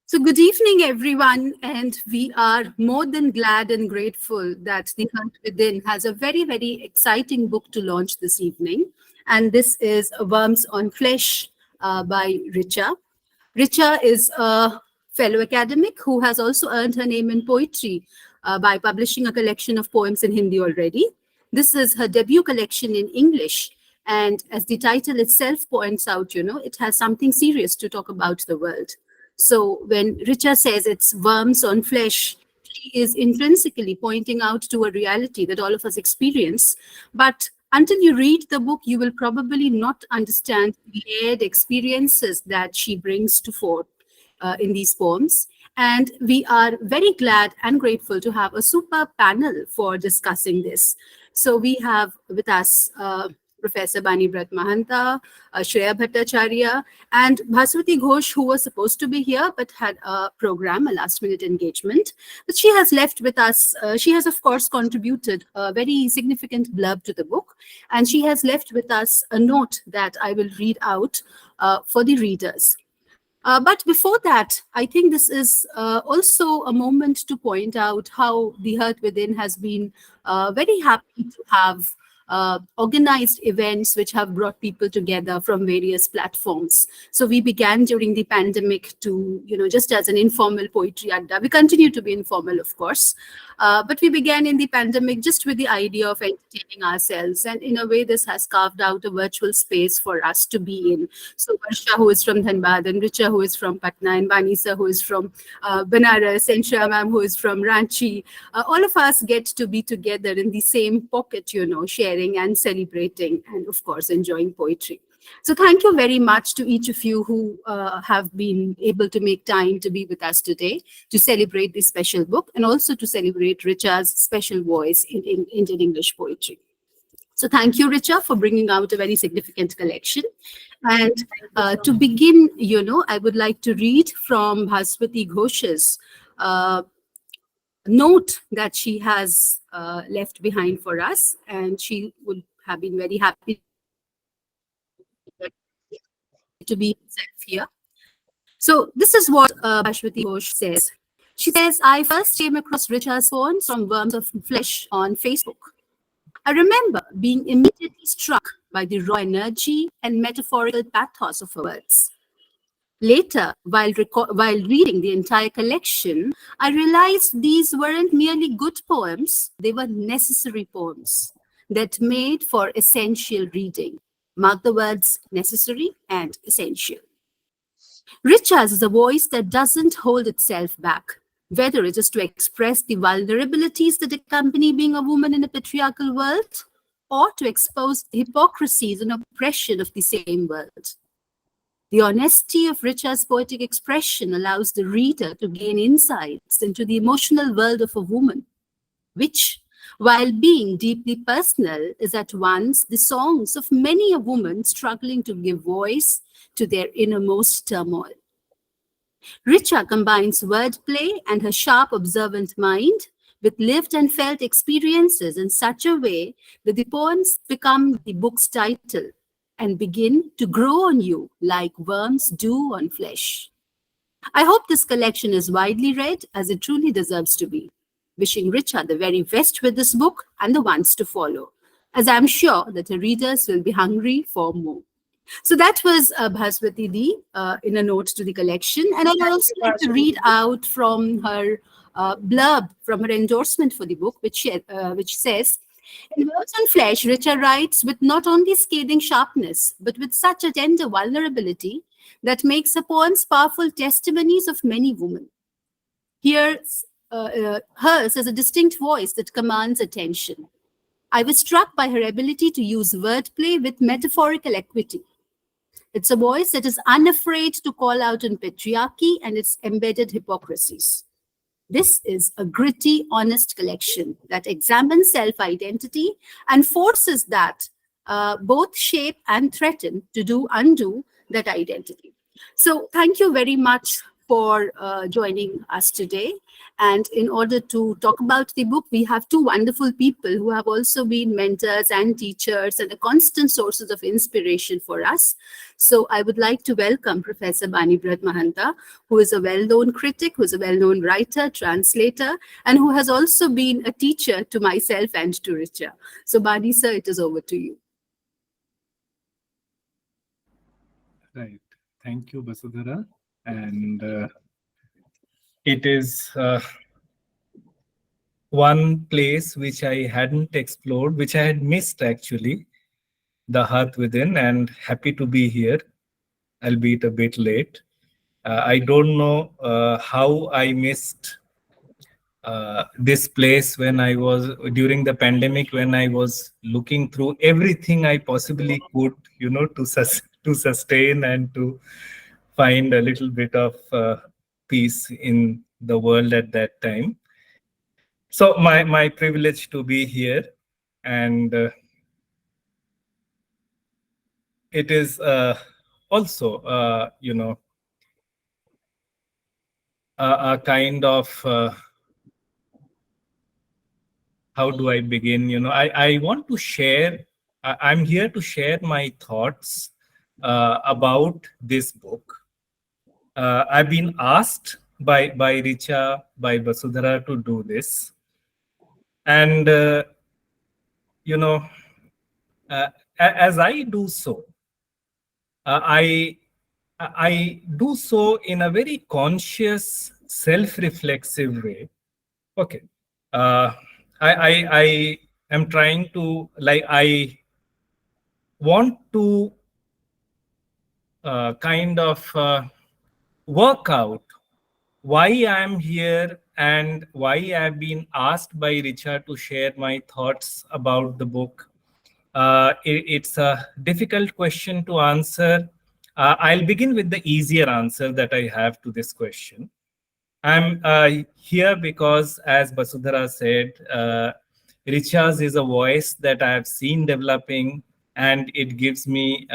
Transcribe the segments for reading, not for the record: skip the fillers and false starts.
So good evening, everyone, and we are more than glad and grateful that The Hunt Within has a very, very exciting book to launch this evening. And this is Worms on Flesh by Richa. Richa is a fellow academic who has also earned her name in poetry by publishing a collection of poems in Hindi already. This is her debut collection in English. And as the title itself points out, it has something serious to talk about the world. So when Richa says it's worms on flesh, she is intrinsically pointing out to a reality that all of us experience. But until you read the book, you will probably not understand the layered experiences that she brings to fore in these poems. And we are very glad and grateful to have a super panel for discussing this. So we have with us Professor Banibrata Mahanta, Shreya Bhattacharji, and Bhaswati Ghosh, who was supposed to be here but had a program, a last-minute engagement. But she has left with us. She has, of course, contributed a very significant blurb to the book, and she has left with us a note that I will read out for the readers. But before that, I think this is also a moment to point out how The Earth Within has been very happy to have organized events which have brought people together from various platforms. So we began during the pandemic to, just as an informal poetry adda. We continue to be informal, of course, but we began in the pandemic just with the idea of entertaining ourselves. And in a way, this has carved out a virtual space for us to be in. So Varsha, who is from Dhanbad, and Richa, who is from Patna, and Banisa, who is from Banaras, and Shreya ma'am, who is from Ranchi, all of us get to be together in the same pocket, sharing and celebrating and, of course, enjoying poetry. So thank you very much to each of you who have been able to make time to be with us today to celebrate this special book and also to celebrate Richa's special voice in Indian English poetry. So thank you, Richa, for bringing out a very significant collection. And to begin, I would like to read from Bhaswati Ghosh's note that she has left behind for us, and she would have been very happy to be here. So this is what Bhaswati Ghosh says. She says, I first came across Richa's poems from Worms of Flesh on Facebook. I remember being immediately struck by the raw energy and metaphorical pathos of her words. Later, while reading the entire collection, I realized these weren't merely good poems, they were necessary poems that made for essential reading. Mark the words necessary and essential. Richa's is a voice that doesn't hold itself back, whether it is to express the vulnerabilities that accompany being a woman in a patriarchal world, or to expose the hypocrisies and oppression of the same world. The honesty of Richa's poetic expression allows the reader to gain insights into the emotional world of a woman, which, while being deeply personal, is at once the songs of many a woman struggling to give voice to their innermost turmoil. Richa combines wordplay and her sharp, observant mind with lived and felt experiences in such a way that the poems become the book's title and begin to grow on you like worms do on flesh. I hope this collection is widely read, as it truly deserves to be. Wishing Richa the very best with this book and the ones to follow, as I'm sure that her readers will be hungry for more. So that was Bhaswati Di in a note to the collection. And I'd also like to read out from her blurb, from her endorsement for the book, which says, in Words on Flesh, Richa writes with not only scathing sharpness, but with such a tender vulnerability that makes her poems powerful testimonies of many women. Hers is a distinct voice that commands attention. I was struck by her ability to use wordplay with metaphorical equity. It's a voice that is unafraid to call out on patriarchy and its embedded hypocrisies. This is a gritty, honest collection that examines self-identity and forces that both shape and threaten to undo that identity. So thank you very much for joining us today. And in order to talk about the book, we have two wonderful people who have also been mentors and teachers and a constant sources of inspiration for us. So I would like to welcome Professor Banibrata Mahanta, who is a well-known critic, who is a well-known writer, translator, and who has also been a teacher to myself and to Richa. So Bani sir, it is over to you. Right. Thank you, Vasudhara. And it is one place which I hadn't explored, which I had missed actually, the hearth within, and happy to be here, albeit a bit late. I don't know how I missed this place when I was during the pandemic, when I was looking through everything I possibly could, to sustain and to find a little bit of peace in the world at that time. So my privilege to be here, and it is also a kind of how do I begin? I want to share. I'm here to share my thoughts about this book. I've been asked by Richa, by Vasudhara to do this, and you know, as I do so, I do so in a very conscious, self-reflexive way. Okay, uh, I am trying to, like, I want to kind of work out why I am here and why I've been asked by Richa to share my thoughts about the book. It's a difficult question to answer. I'll begin with the easier answer that I have to this question. I'm here because, as Basudhara said, Richa's is a voice that I have seen developing, and it gives me,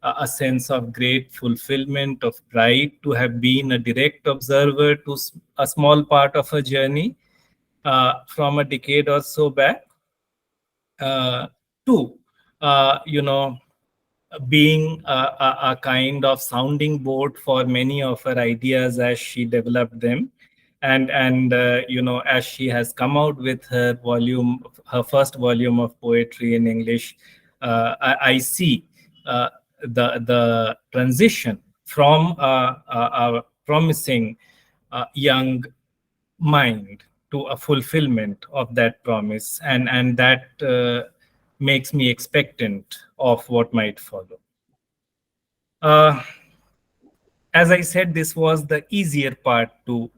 a sense of great fulfillment, of pride to have been a direct observer to a small part of a journey from a decade or so back. Two, being a kind of sounding board for many of her ideas as she developed them, and as she has come out with her first volume of poetry in English, I see the transition from a promising young mind to a fulfillment of that promise, and that makes me expectant of what might follow. Uh, as I said, this was the easier part to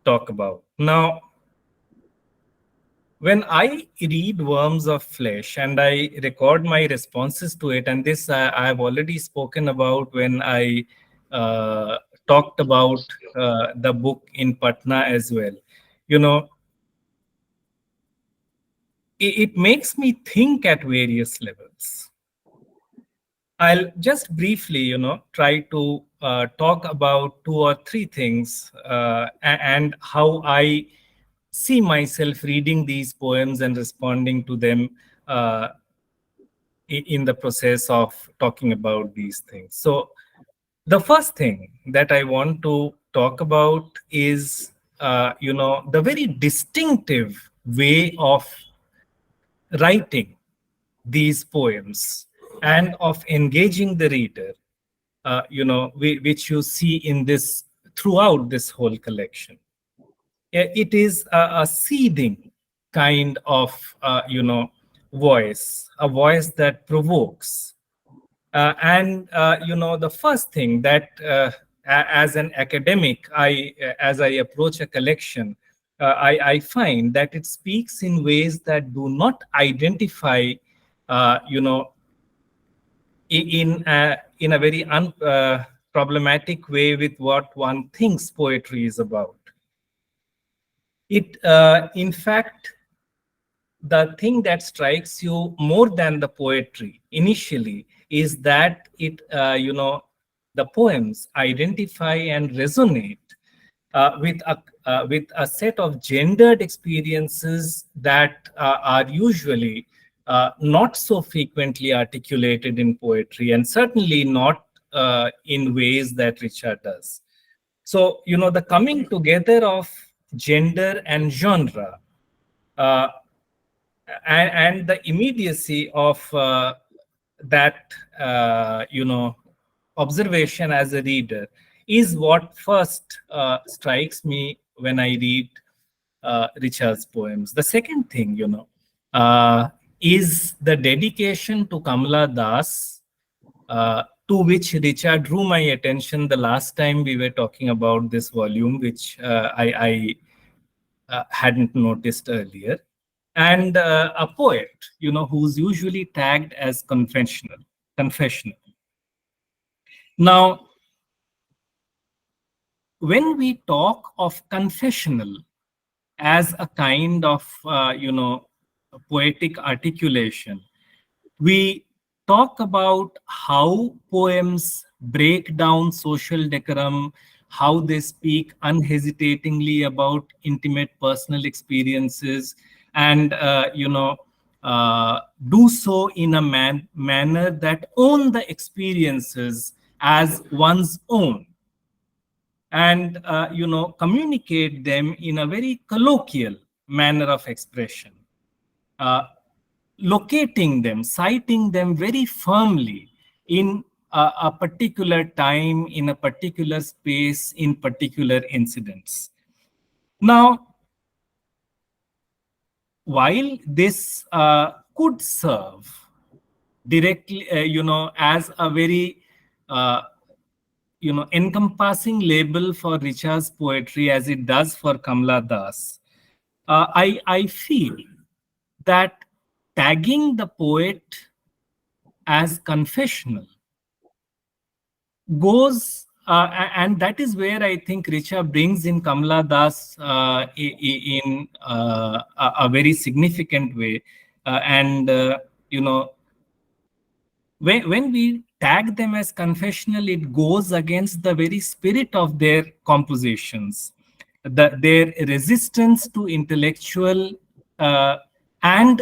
talk about. Now, when I read Worms of Flesh and I record my responses to it, and this I have already spoken about when I talked about the book in Patna as well, you know, it makes me think at various levels. I'll just briefly, try to talk about two or three things and how I see myself reading these poems and responding to them uh, in the process of talking about these things. So, the first thing that I want to talk about is, the very distinctive way of writing these poems and of engaging the reader, which you see in this throughout this whole collection. It is a seething kind of, voice, a voice that provokes. And the first thing that, as an academic, as I approach a collection, I find that it speaks in ways that do not identify, uh, you know, in a very problematic way with what one thinks poetry is about. It, in fact, the thing that strikes you more than the poetry initially is that it, the poems identify and resonate with a set of gendered experiences that are usually not so frequently articulated in poetry, and certainly not in ways that Richa does. So, the coming together of gender and genre, uh, and the immediacy of that observation as a reader is what first strikes me when I read Richa's poems. The second thing, is the dedication to Kamala Das, to which Richa drew my attention the last time we were talking about this volume, which I hadn't noticed earlier, and a poet, who's usually tagged as confessional. Now, when we talk of confessional as a kind of, poetic articulation, we talk about how poems break down social decorum, how they speak unhesitatingly about intimate personal experiences, and do so in a manner that own the experiences as one's own, and communicate them in a very colloquial manner of expression, uh, locating them, citing them very firmly in a particular time, in a particular space, in particular incidents. Now, while this could serve directly, as a very, encompassing label for Richa's poetry, as it does for Kamala Das, I feel that tagging the poet as confessional goes, and that is where I think Richa brings in Kamala Das in a very significant way. And, when we tag them as confessional, it goes against the very spirit of their compositions, their resistance to intellectual and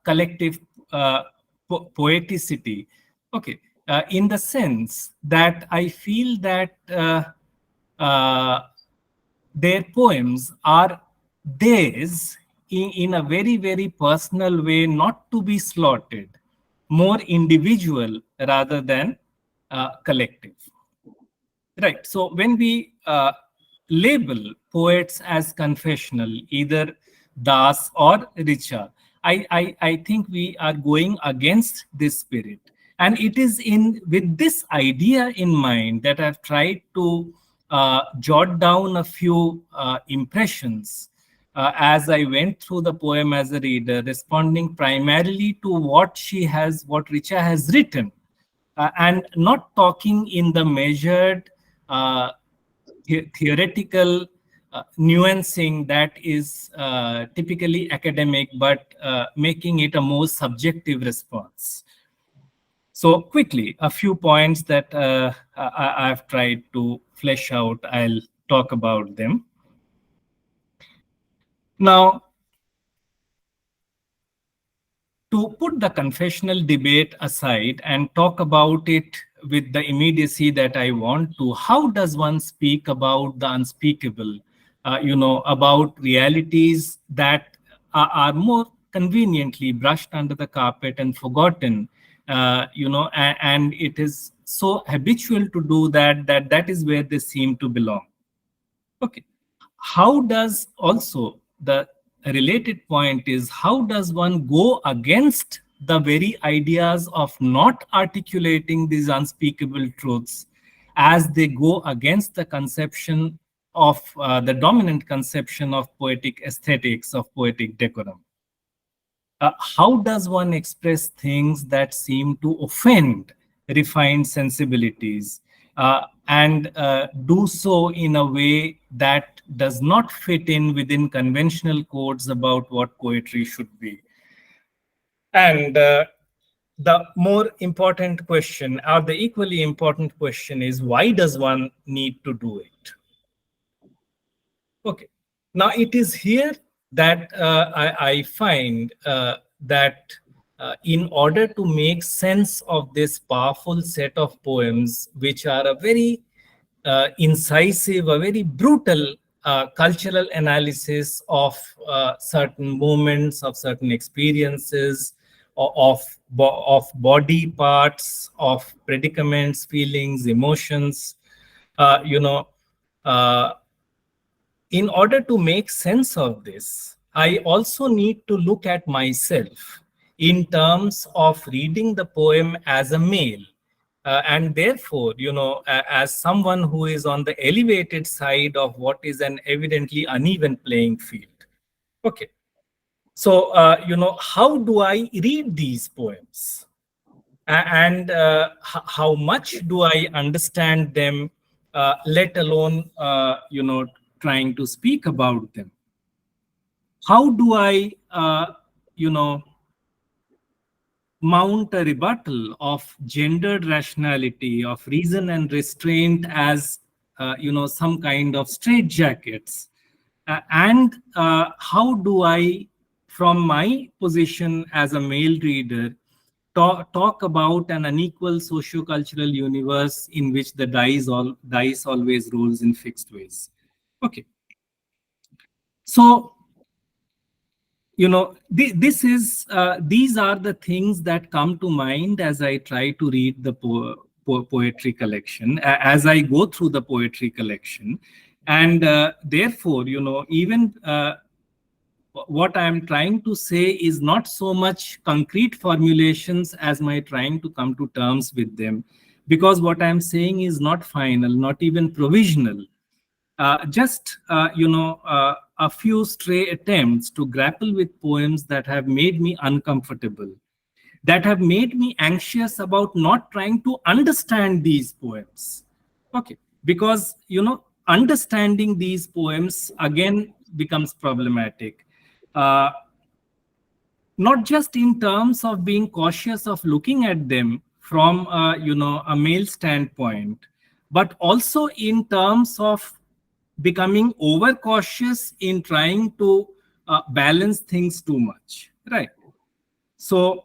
collective poeticity. Okay, in the sense that I feel that uh, their poems are theirs in a very, very personal way, not to be slaughtered, more individual rather than collective. Right. So when we label poets as confessional, either Das or Richa, I think we are going against this spirit. And it is with this idea in mind that I've tried to jot down a few impressions as I went through the poem as a reader, responding primarily to what Richa has written, and not talking in the measured theoretical nuancing that is typically academic, but making it a more subjective response. So quickly, a few points that I've tried to flesh out. I'll talk about them. Now, to put the confessional debate aside and talk about it with the immediacy that I want to, how does one speak about the unspeakable, about realities that are more conveniently brushed under the carpet and forgotten, and it is so habitual to do that is where they seem to belong. Okay. How does also the related point is, how does one go against the very ideas of not articulating these unspeakable truths as they go against the conception of the dominant conception of poetic aesthetics, of poetic decorum? How does one express things that seem to offend refined sensibilities, and do so in a way that does not fit in within conventional codes about what poetry should be? And the more important question, or the equally important question, is why does one need to do it? Okay. Now it is here that I find that in order to make sense of this powerful set of poems, which are a very incisive, a very brutal cultural analysis of certain moments, of certain experiences, of body parts, of predicaments, feelings, emotions, uh, you know, uh, in order to make sense of this, I also need to look at myself in terms of reading the poem as a male. And therefore, as someone who is on the elevated side of what is an evidently uneven playing field. Okay. So, how do I read these poems? And how much do I understand them, let alone, trying to speak about them? How do I, mount a rebuttal of gendered rationality, of reason and restraint as, some kind of straitjackets? And how do I, from my position as a male reader, talk about an unequal socio-cultural universe in which the dice always rolls in fixed ways? Okay. So, these are the things that come to mind as I try to read the poetry collection, as I go through the poetry collection. And therefore, even what I'm trying to say is not so much concrete formulations as my trying to come to terms with them, because what I'm saying is not final, not even provisional. Just a few stray attempts to grapple with poems that have made me uncomfortable, that have made me anxious about not trying to understand these poems. Okay, because understanding these poems again becomes problematic. Uh, Not just in terms of being cautious of looking at them from a male standpoint, but also in terms of becoming overcautious in trying to balance things too much, right? So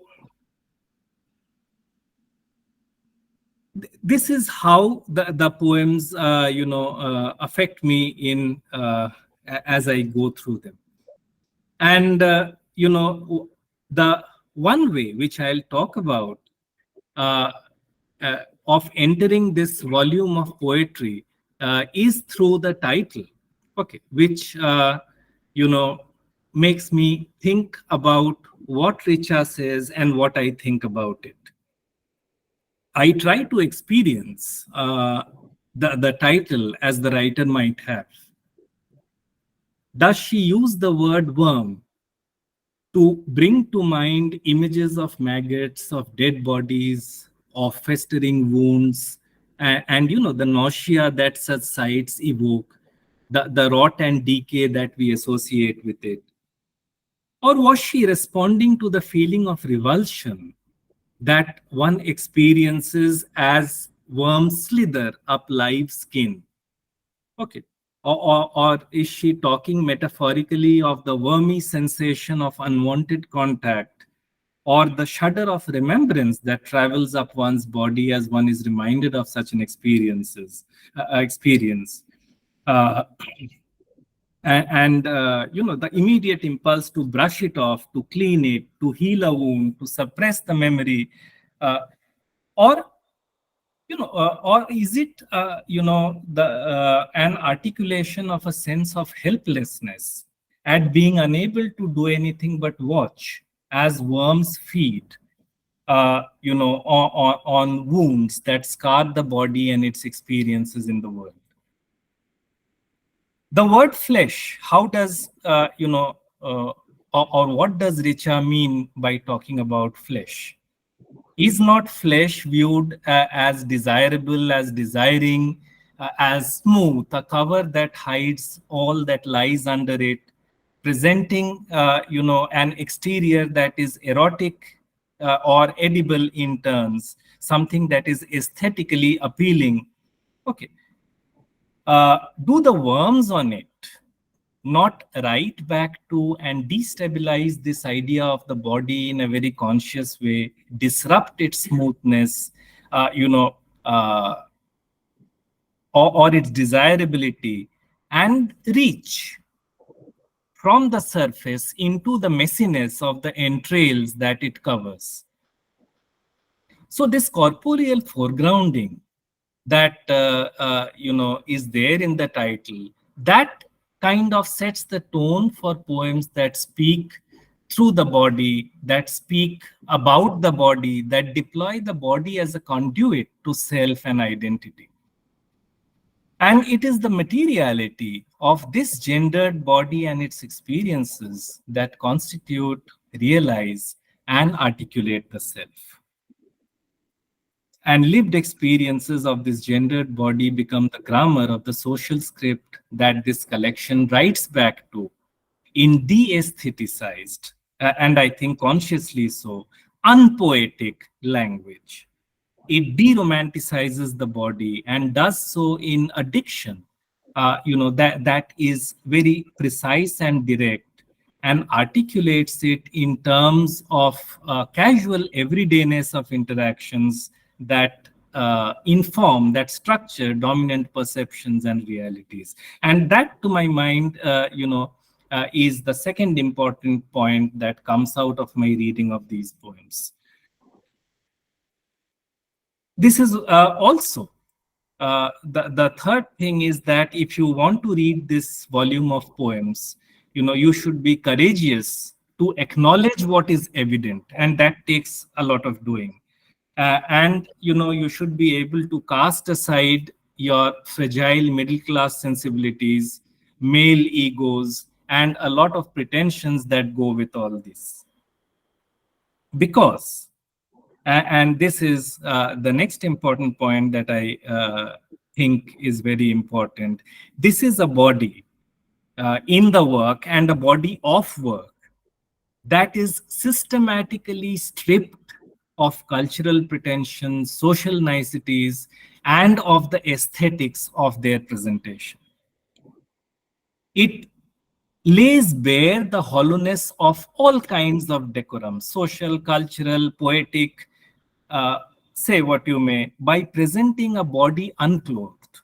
this is how the poems affect me in as I go through them. And the one way which I'll talk about uh, of entering this volume of poetry is through the title, okay, which makes me think about what Richa says and what I think about it. I try to experience the title as the writer might have. Does she use the word worm to bring to mind images of maggots, of dead bodies, of festering wounds, and the nausea that such sights evoke, the rot and decay that we associate with it? Or was she responding to the feeling of revulsion that one experiences as worms slither up live skin? Okay. Or is she talking metaphorically of the wormy sensation of unwanted contact, or the shudder of remembrance that travels up one's body as one is reminded of such an experience? Uh, and the immediate impulse to brush it off, to clean it, to heal a wound, to suppress the memory, uh, or or is it the an articulation of a sense of helplessness at being unable to do anything but watch as worms feed on wounds that scar the body and its experiences in the world? The word flesh, how does or what does Richa mean by talking about flesh? Is not flesh viewed as desirable, as desiring, as smooth, a cover that hides all that lies under it, presenting, an exterior that is erotic, or edible in turns, something that is aesthetically appealing. Okay. Do the worms on it not write back to and destabilize this idea of the body in a very conscious way, disrupt its smoothness, uh, you know, uh, or its desirability, and reach from the surface into the messiness of the entrails that it covers? So this corporeal foregrounding that is there in the title, that kind of sets the tone for poems that speak through the body, that speak about the body, that deploy the body as a conduit to self and identity. And it is the materiality of this gendered body and its experiences that constitute, realize, and articulate the self. And lived experiences of this gendered body become the grammar of the social script that this collection writes back to in de-aestheticized, and I think consciously so, unpoetic language. It de-romanticizes the body and does so in a diction, that is very precise and direct, and articulates it in terms of casual everydayness of interactions that inform, that structure dominant perceptions and realities. And that, to my mind, is the second important point that comes out of my reading of these poems. This is also the third thing is that if you want to read this volume of poems, you should be courageous to acknowledge what is evident, and that takes a lot of doing. And you should be able to cast aside your fragile middle class sensibilities, male egos, and a lot of pretensions that go with all this. Because and this is the next important point that I think is very important. This is a body in the work and a body of work that is systematically stripped of cultural pretensions, social niceties, and of the aesthetics of their presentation. It lays bare the hollowness of all kinds of decorum, social, cultural, poetic, uh, say what you may, by presenting a body unclothed,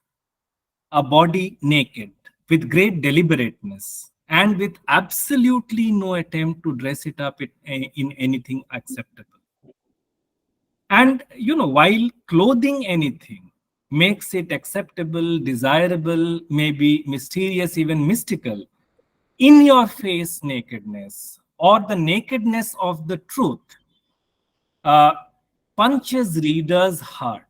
a body naked, with great deliberateness, and with absolutely no attempt to dress it up in anything acceptable. And, while clothing anything makes it acceptable, desirable, maybe mysterious, even mystical, in your face nakedness or the nakedness of the truth uh, punches reader's heart.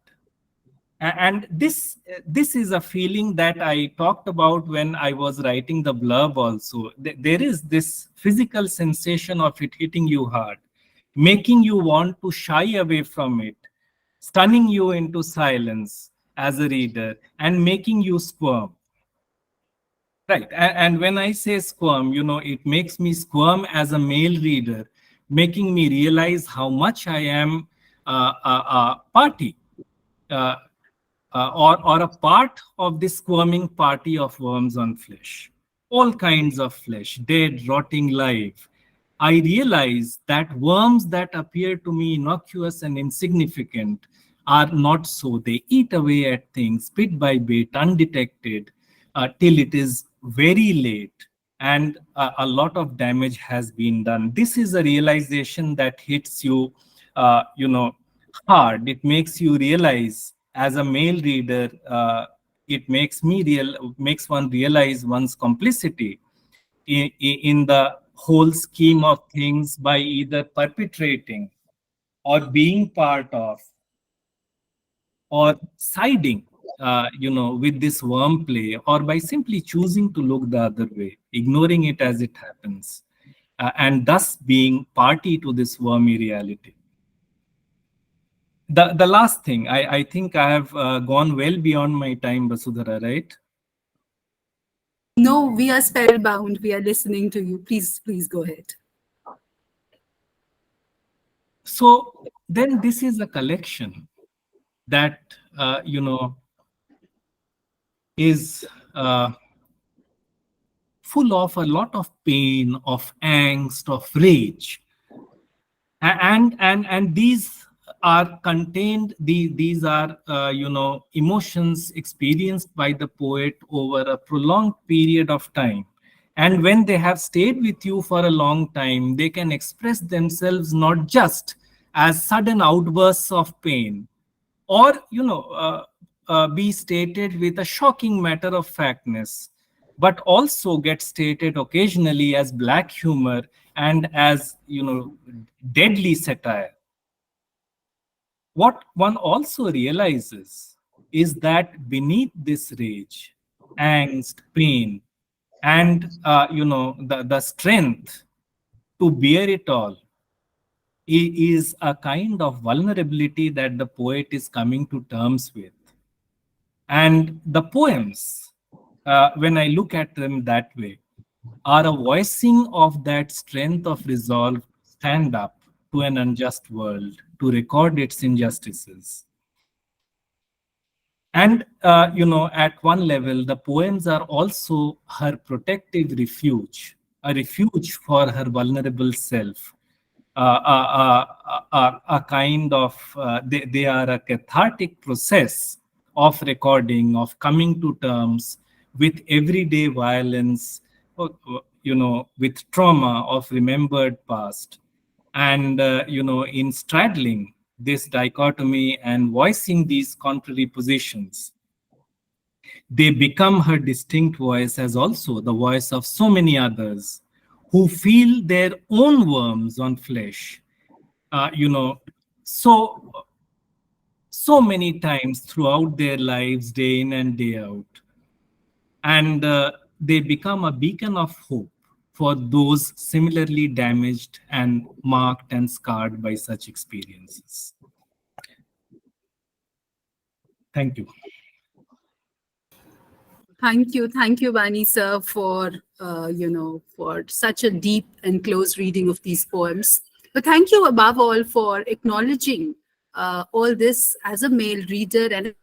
And this is a feeling that I talked about when I was writing the blurb also. There is this physical sensation of it hitting you hard, making you want to shy away from it, stunning you into silence as a reader, and making you squirm. Right. And when I say squirm, it makes me squirm as a male reader, making me realize how much I am a party, uh, or a part of this squirming party of worms on flesh. All kinds of flesh, dead, rotting, live. I realize that worms that appear to me innocuous and insignificant are not so. They eat away at things bit by bit, undetected, till it is very late and a lot of damage has been done. This is a realization that hits you, hard. It makes you realize as a male reader, it makes one realize one's complicity in the whole scheme of things by either perpetrating or being part of or siding with this worm play, or by simply choosing to look the other way, ignoring it as it happens, and thus being party to this wormy reality. The last thing, I think I have gone well beyond my time, Vasudhara, right? No, we are spellbound. We are listening to you. Please, please go ahead. So then this is a collection that, you know, is full of a lot of pain, of angst, of rage. And these are contained, these are, emotions experienced by the poet over a prolonged period of time. And when they have stayed with you for a long time, they can express themselves not just as sudden outbursts of pain, or be stated with a shocking matter of factness, but also get stated occasionally as black humor and as, deadly satire. What one also realizes is that beneath this rage, angst, pain, and, the strength to bear it all, is a kind of vulnerability that the poet is coming to terms with. And the poems, when I look at them that way, are a voicing of that strength of resolve to stand up to an unjust world, to record its injustices. And, at one level, the poems are also her protective refuge, a refuge for her vulnerable self, a kind of, they are a cathartic process of recording, of coming to terms with everyday violence, with trauma of remembered past. And, in straddling this dichotomy and voicing these contrary positions, they become her distinct voice as also the voice of so many others who feel their own worms on flesh, so so many times throughout their lives, day in and day out. And, they become a beacon of hope for those similarly damaged and marked and scarred by such experiences. Thank you. Thank you, Vani sir, for for such a deep and close reading of these poems. But thank you above all for acknowledging all this as a male reader and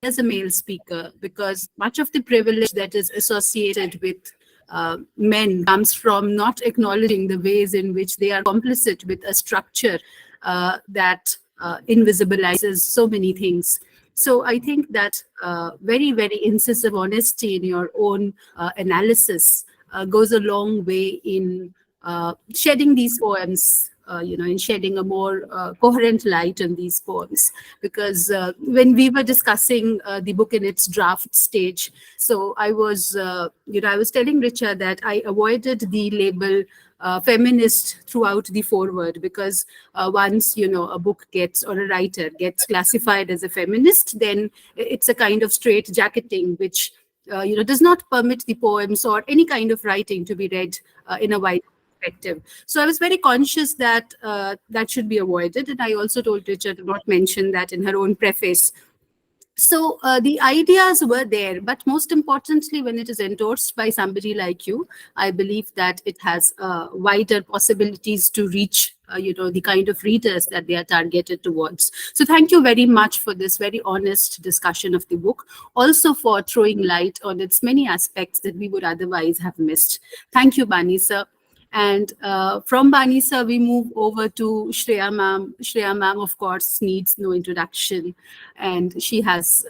as a male speaker, because much of the privilege that is associated with men comes from not acknowledging the ways in which they are complicit with a structure that invisibilizes so many things. So I think that very, very incisive honesty in your own analysis goes a long way in shedding these poems, in shedding a more coherent light on these poems. Because when we were discussing the book in its draft stage, so I was telling Richa that I avoided the label feminist throughout the foreword, because once a book gets, or a writer gets classified as a feminist, then it's a kind of straight jacketing which does not permit the poems or any kind of writing to be read in a wide perspective. So I was very conscious that that should be avoided, and I also told Richard to not mention that in her own preface. So the ideas were there, but most importantly, when it is endorsed by somebody like you, I believe that it has wider possibilities to reach the kind of readers that they are targeted towards. So thank you very much for this very honest discussion of the book, also for throwing light on its many aspects that we would otherwise have missed. Thank you, Bani sir. And from Bani sir, we move over to Shreya ma'am. Shreya ma'am, of course, needs no introduction, and she has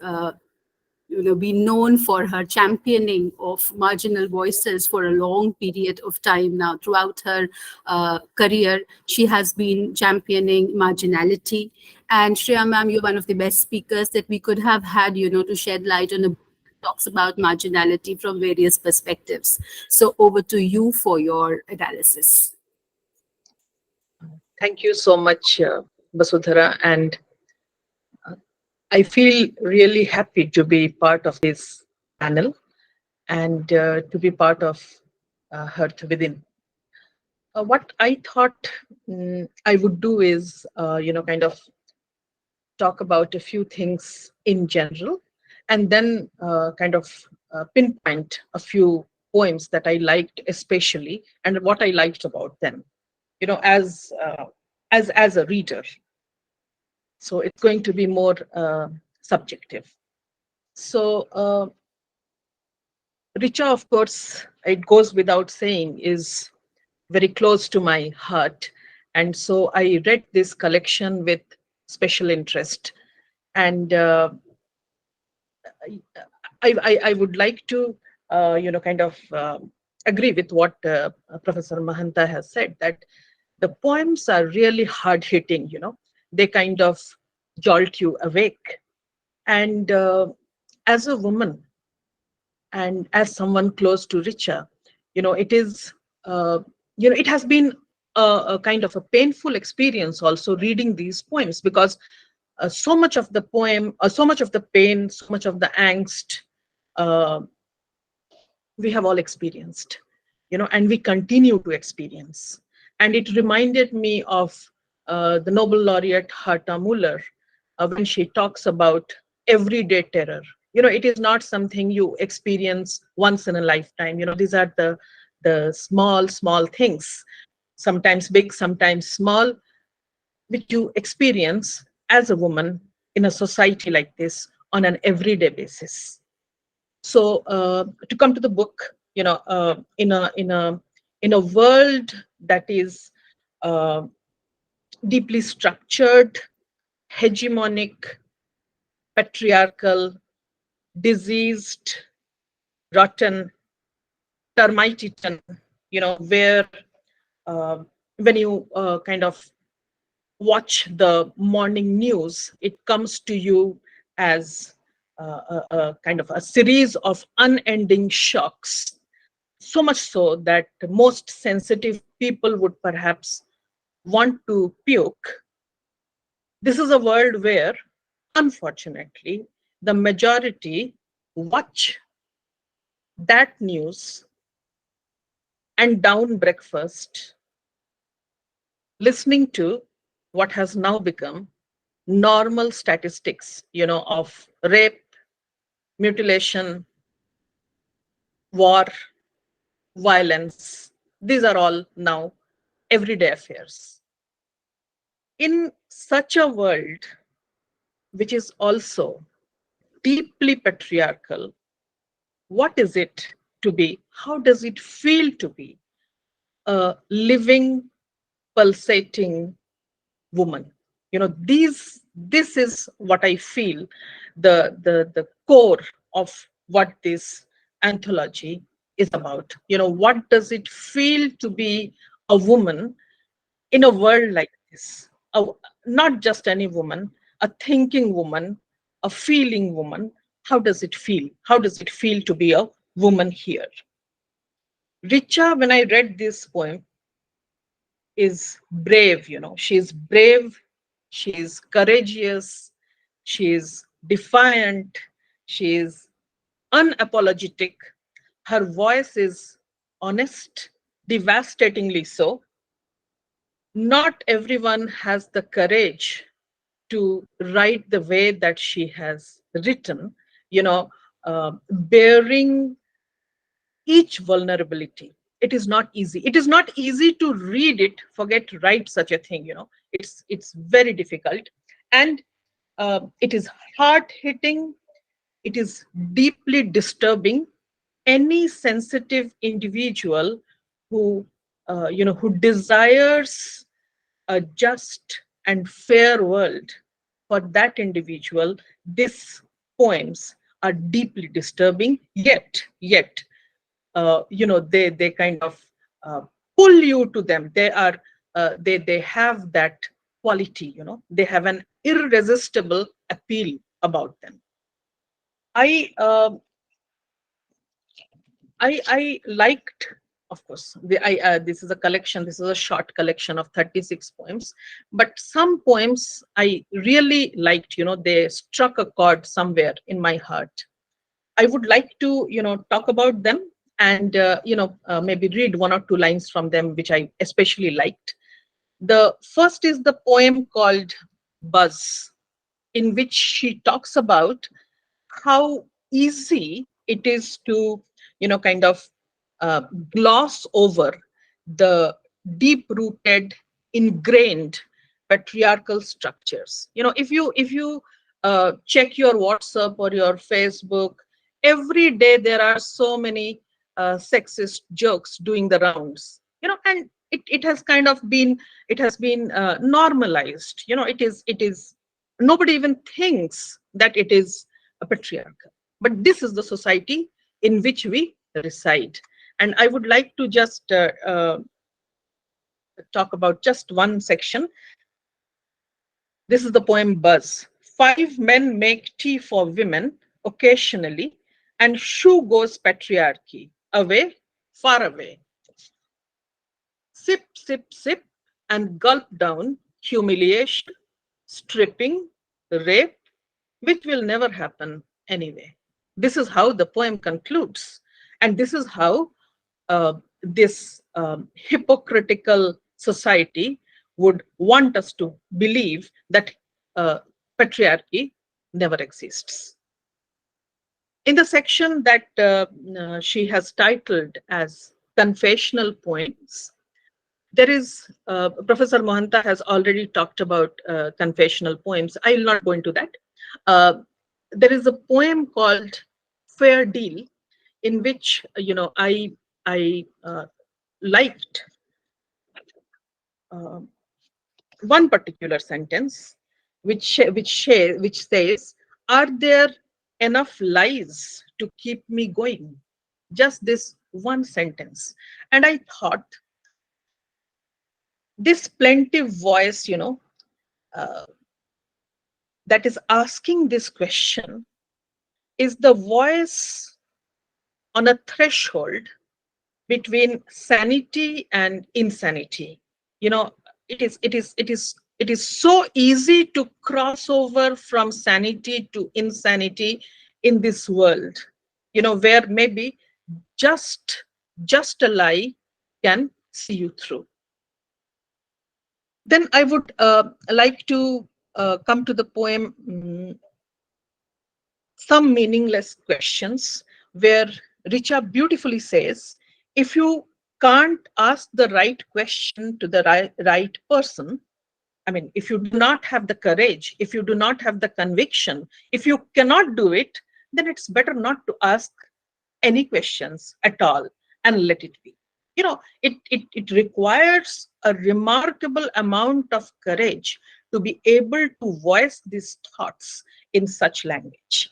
been known for her championing of marginal voices for a long period of time now. Throughout her career, she has been championing marginality. And Shreya ma'am, you're one of the best speakers that we could have had, to shed light on a book that talks about marginality from various perspectives. So over to you for your analysis. Thank you so much, Basudhara. And I feel really happy to be part of this panel and to be part of Heart Within. What I thought I would do is, kind of talk about a few things in general, and then kind of pinpoint a few poems that I liked especially and what I liked about them. As as a reader. So it's going to be more subjective. So Richa, of course, it goes without saying, is very close to my heart. And so I read this collection with special interest. And I would like to, kind of agree with what Professor Mahanta has said, that the poems are really hard hitting, they kind of jolt you awake. And as a woman, and as someone close to Richa, it is, it has been a kind of a painful experience also reading these poems, because so much of the poem, so much of the pain, so much of the angst, uh, we have all experienced, and we continue to experience. And it reminded me of the Nobel laureate Herta Muller, when she talks about everyday terror. It is not something you experience once in a lifetime. These are the small things, sometimes big, sometimes small, which you experience as a woman in a society like this on an everyday basis. So to come to the book, in a world that is uh, deeply structured, hegemonic, patriarchal, diseased, rotten, termite eaten, where uh, when you kind of watch the morning news, it comes to you as a kind of a series of unending shocks. So much so that most sensitive people would perhaps want to puke. This is a world where, unfortunately, the majority watch that news and down breakfast, listening to what has now become normal statistics, of rape, mutilation, war, violence. These are all now everyday affairs. In such a world, which is also deeply patriarchal, what is it to be? How does it feel to be a living, pulsating woman? This is what I feel, the core of what this anthology is about. What does it feel to be a woman in a world like this? Not just any woman, a thinking woman, a feeling woman. How does it feel? How does it feel to be a woman here? Richa, when I read this poem, is brave. She's brave, she's courageous, she's defiant, she's unapologetic. Her voice is honest, devastatingly so. Not everyone has the courage to write the way that she has written, bearing each vulnerability. It is not easy. It is not easy to read it, forget write such a thing. It's very difficult. And it is hard hitting, it is deeply disturbing. Any sensitive individual who who desires a just and fair world, for that individual, these poems are deeply disturbing. Yet they kind of uh, pull you to them. They have that quality. They have an irresistible appeal about them. I uh, I I liked, of course, this is a collection. This is a short collection of 36 poems, but some poems I really liked. They struck a chord somewhere in my heart. I would like to, talk about them, and maybe read one or two lines from them, which I especially liked. The first is the poem called Buzz, in which she talks about how easy it is to, kind of gloss over the deep rooted, ingrained patriarchal structures. If you check your WhatsApp or your Facebook, every day there are so many sexist jokes doing the rounds. And it has kind of been, it has been normalized. It is nobody even thinks that it is a patriarchal. But this is the society in which we reside. And I would like to just talk about just one section. This is the poem Buzz. 5 men make tea for women occasionally, and shoe goes patriarchy. Away, far away. Sip, sip, sip, and gulp down humiliation, stripping, rape, which will never happen anyway. This is how the poem concludes. And this is how this hypocritical society would want us to believe that patriarchy never exists. In the section that she has titled as Confessional Poems, there is, Professor Mahanta has already talked about confessional poems. I will not go into that. There is a poem called Fair Deal, in which I liked one particular sentence, which says, "Are there enough lies to keep me going?" Just this one sentence, and I thought this plaintive voice, that is asking this question, is the voice on a threshold between sanity and insanity. It is so easy to cross over from sanity to insanity in this world, where maybe just a lie can see you through. Then I would like to come to the poem Some Meaningless Questions, where Richa beautifully says, if you can't ask the right question to the right person, I mean, if you do not have the courage, if you do not have the conviction, if you cannot do it, then it's better not to ask any questions at all and let it be. It requires a remarkable amount of courage to be able to voice these thoughts in such language.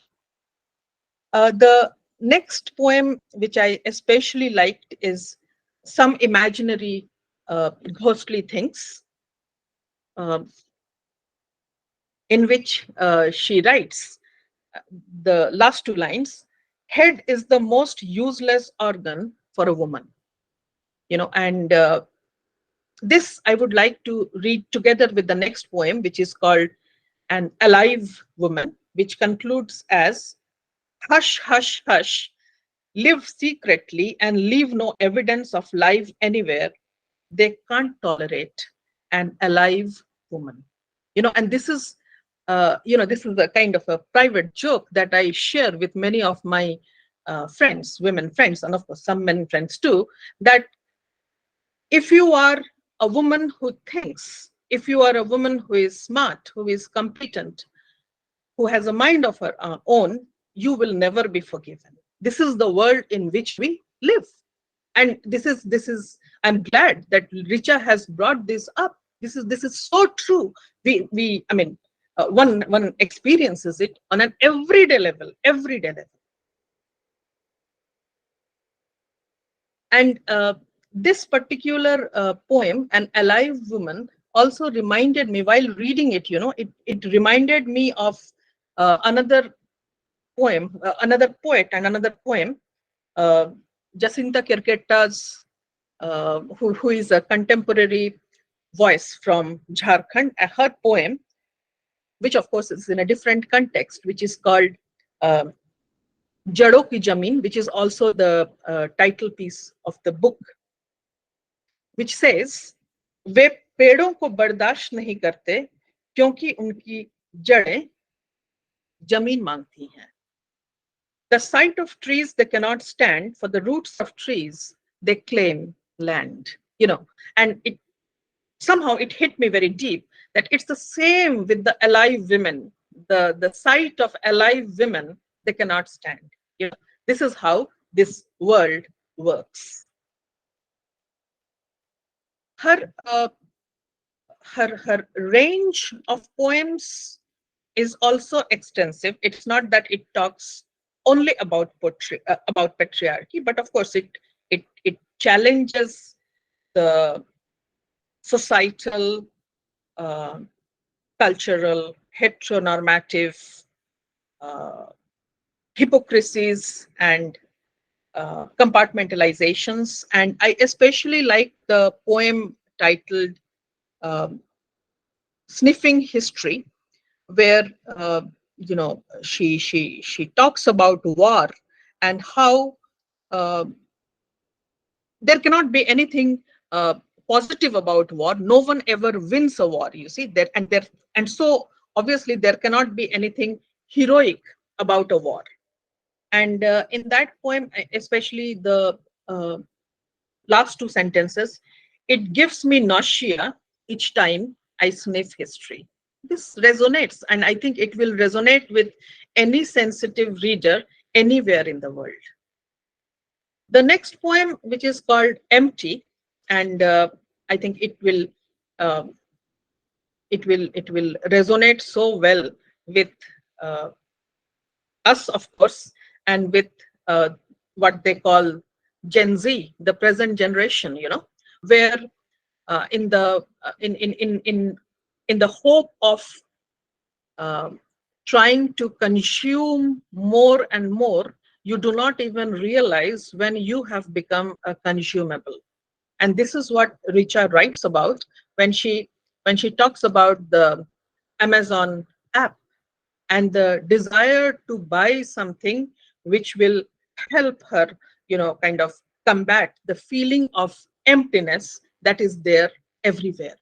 The next poem, which I especially liked, is Some Imaginary Ghostly Things, in which she writes the last two lines: head is the most useless organ for a woman. And this I would like to read together with the next poem, which is called An Alive Woman, which concludes as, hush, hush, hush, live secretly and leave no evidence of life anywhere. They can't tolerate an alive woman. And this is, this is a kind of a private joke that I share with many of my friends, women friends, and of course some men friends too, that if you are a woman who thinks, if you are a woman who is smart, who is competent, who has a mind of her own, you will never be forgiven. This is the world in which we live. And this is, I'm glad that Richa has brought this up. This is so true. I mean, one experiences it on an everyday level. And this particular poem, An Alive Woman, also reminded me, while reading it, it reminded me of another poem, another poet and another poem, Jacinta Kirketta's, who is a contemporary voice from Jharkhand, her poem, which of course is in a different context, which is called Jadon Ki Zameen, which is also the title piece of the book, which says, वे पेड़ों को बर्दाश्त नहीं करते क्योंकि उनकी जड़ें जमीन मांगती हैं. The sight of trees they cannot stand, for the roots of trees they claim land. And it somehow it hit me very deep that it's the same with the alive women. The sight of alive women, they cannot stand. This is how this world works. Her her range of poems is also extensive. It's not that it talks only about about patriarchy, but of course it challenges the societal, uh, cultural, heteronormative uh, hypocrisies and compartmentalizations. And I especially like the poem titled um, "Sniffing History," where she talks about war and how uh, there cannot be anything uh, positive about war. No one ever wins a war, you see there, and so obviously there cannot be anything heroic about a war. And in that poem, especially the uh, last two sentences, it gives me nausea each time I sniff history. This resonates, and I think it will resonate with any sensitive reader anywhere in the world. The next poem, which is called Empty, and I think uh, it will resonate so well with uh, us, of course, and with uh, what they call Gen Z, the present generation, where in the in the hope of uh, trying to consume more and more, you do not even realize when you have become a consumable. And this is what Richa writes about when she talks about the Amazon app and the desire to buy something which will help her, kind of combat the feeling of emptiness that is there everywhere.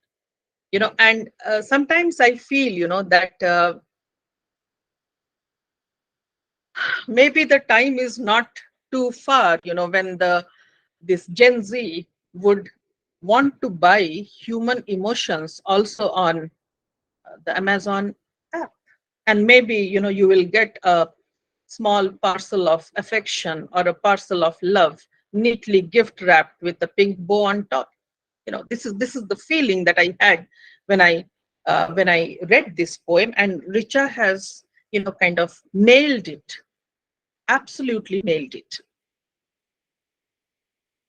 And sometimes I feel, that maybe the time is not too far, when this Gen Z would want to buy human emotions also on the Amazon app. And maybe, you will get a small parcel of affection or a parcel of love neatly gift wrapped with a pink bow on top. This is the feeling that I had when I read this poem, and Richa has, kind of nailed it, absolutely nailed it.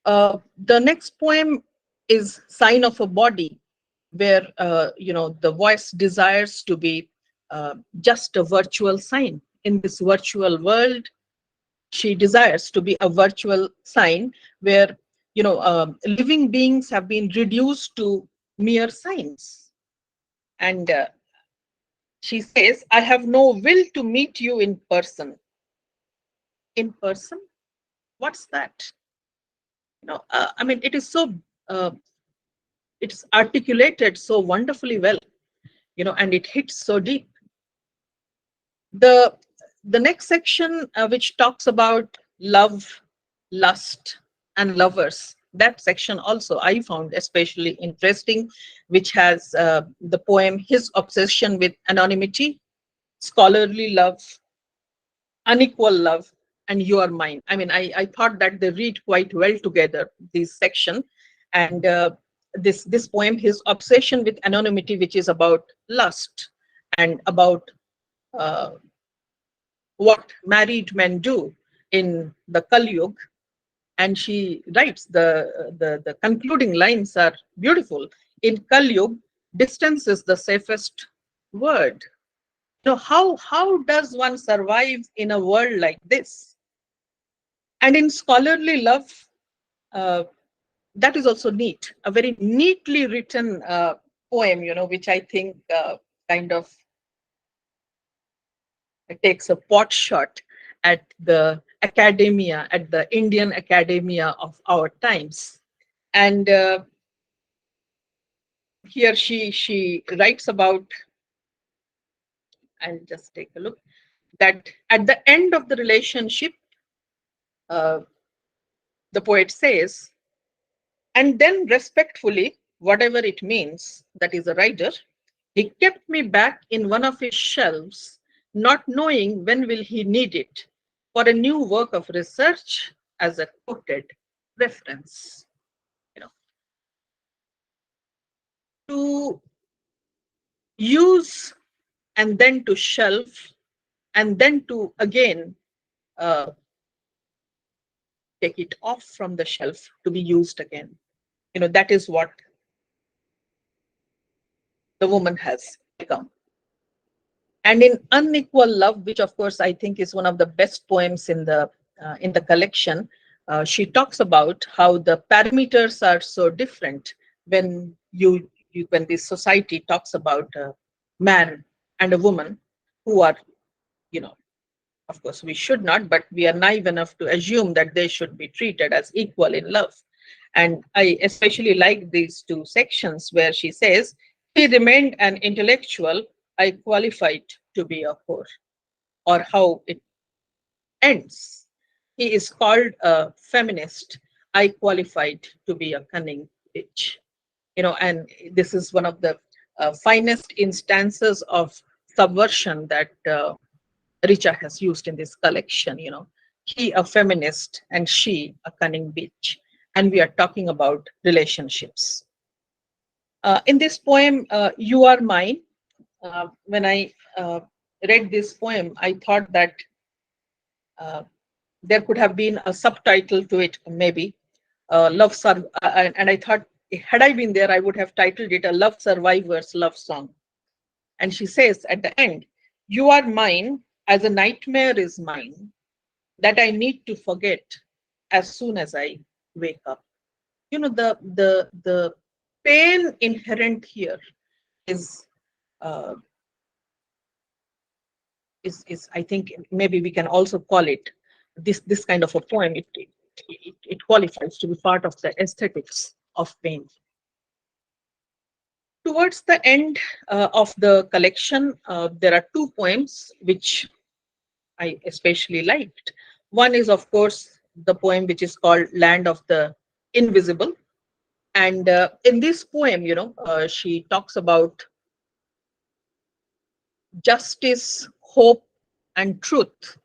The next poem is Sign of a Body, where the voice desires to be just a virtual sign in this virtual world. She desires to be a virtual sign where living beings have been reduced to mere signs. And she says, I have no will to meet you in person. In person? What's that? I mean, it is so uh, it's articulated so wonderfully well, and it hits so deep. The next section, which talks about love, lust, and lovers, that section also I found especially interesting, which has the poem His Obsession with Anonymity, Scholarly Love, Unequal Love, and You Are Mine. I mean, I thought that they read quite well together, this section. And this poem, His Obsession with Anonymity, which is about lust and about uh, what married men do in the Kali Yuga. And she writes, the concluding lines are beautiful. In Kali Yuga, distance is the safest word. How does one survive in a world like this? And in Scholarly Love, uh, that is also neat, a very neatly written poem, which I think kind of takes a pot shot at the academia, at the Indian academia of our times. And here she writes about, I'll just take a look, that at the end of the relationship, uh, the poet says, and then respectfully, whatever it means, that is a writer, He kept me back in one of his shelves, not knowing when will he need it for a new work of research as a quoted reference. You know, to use and then to shelf and then to again uh, take it off from the shelf to be used again. That is what the woman has become. And in Unequal Love, which of course I think is one of the best poems in the collection, she talks about how the parameters are so different when when this society talks about a man and a woman who are, you know, of course we should not, but we are naive enough to assume that they should be treated as equal in love. And I especially like these two sections where she says, he remained an intellectual, I qualified to be a whore, or how it ends. He is called a feminist, I qualified to be a cunning bitch. And this is one of the finest instances of subversion that Richa has used in this collection. He a feminist and she a cunning bitch. And we are talking about relationships. In this poem, You Are Mine, when I read this poem, I thought that uh, there could have been a subtitle to it, maybe. And I thought, had I been there, I would have titled it A Love Survivor's Love Song. And she says at the end, you are mine as a nightmare is mine that I need to forget as soon as I wake up. The pain inherent here is uh, is I think maybe we can also call it this kind of a poem. It qualifies to be part of the aesthetics of pain. Towards the end of the collection, there are two poems which I especially liked. One is, of course, the poem which is called Land of the Invisible. And in this poem, she talks about justice, hope, and truth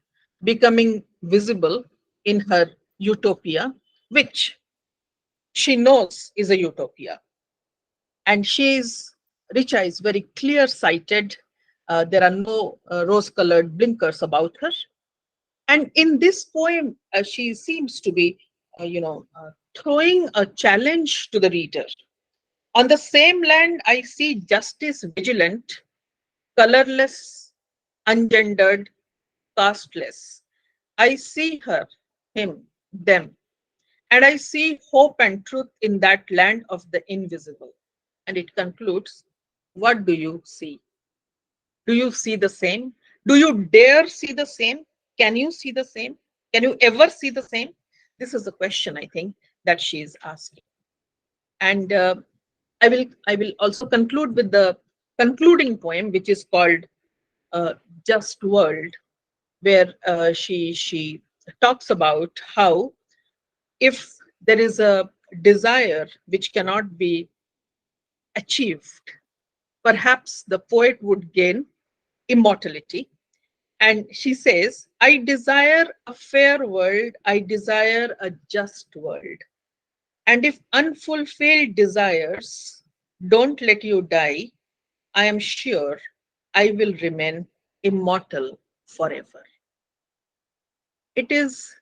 becoming visible in her utopia, which she knows is a utopia. And Richa is very clear sighted. There are no rose colored blinkers about her. And in this poem, she seems to be, throwing a challenge to the reader. On the same land, I see justice vigilant, colorless, ungendered, casteless. I see her, him, them, and I see hope and truth in that land of the invisible. And it concludes, what do you see? Do you see the same? Do you dare see the same? Can you see the same? Can you ever see the same? This is the question, I think, that she is asking. And I will also conclude with the concluding poem, which is called Just World, where she talks about how if there is a desire which cannot be achieved, perhaps the poet would gain immortality. And she says, I desire a fair world, I desire a just world. And if unfulfilled desires don't let you die, I am sure I will remain immortal forever. It is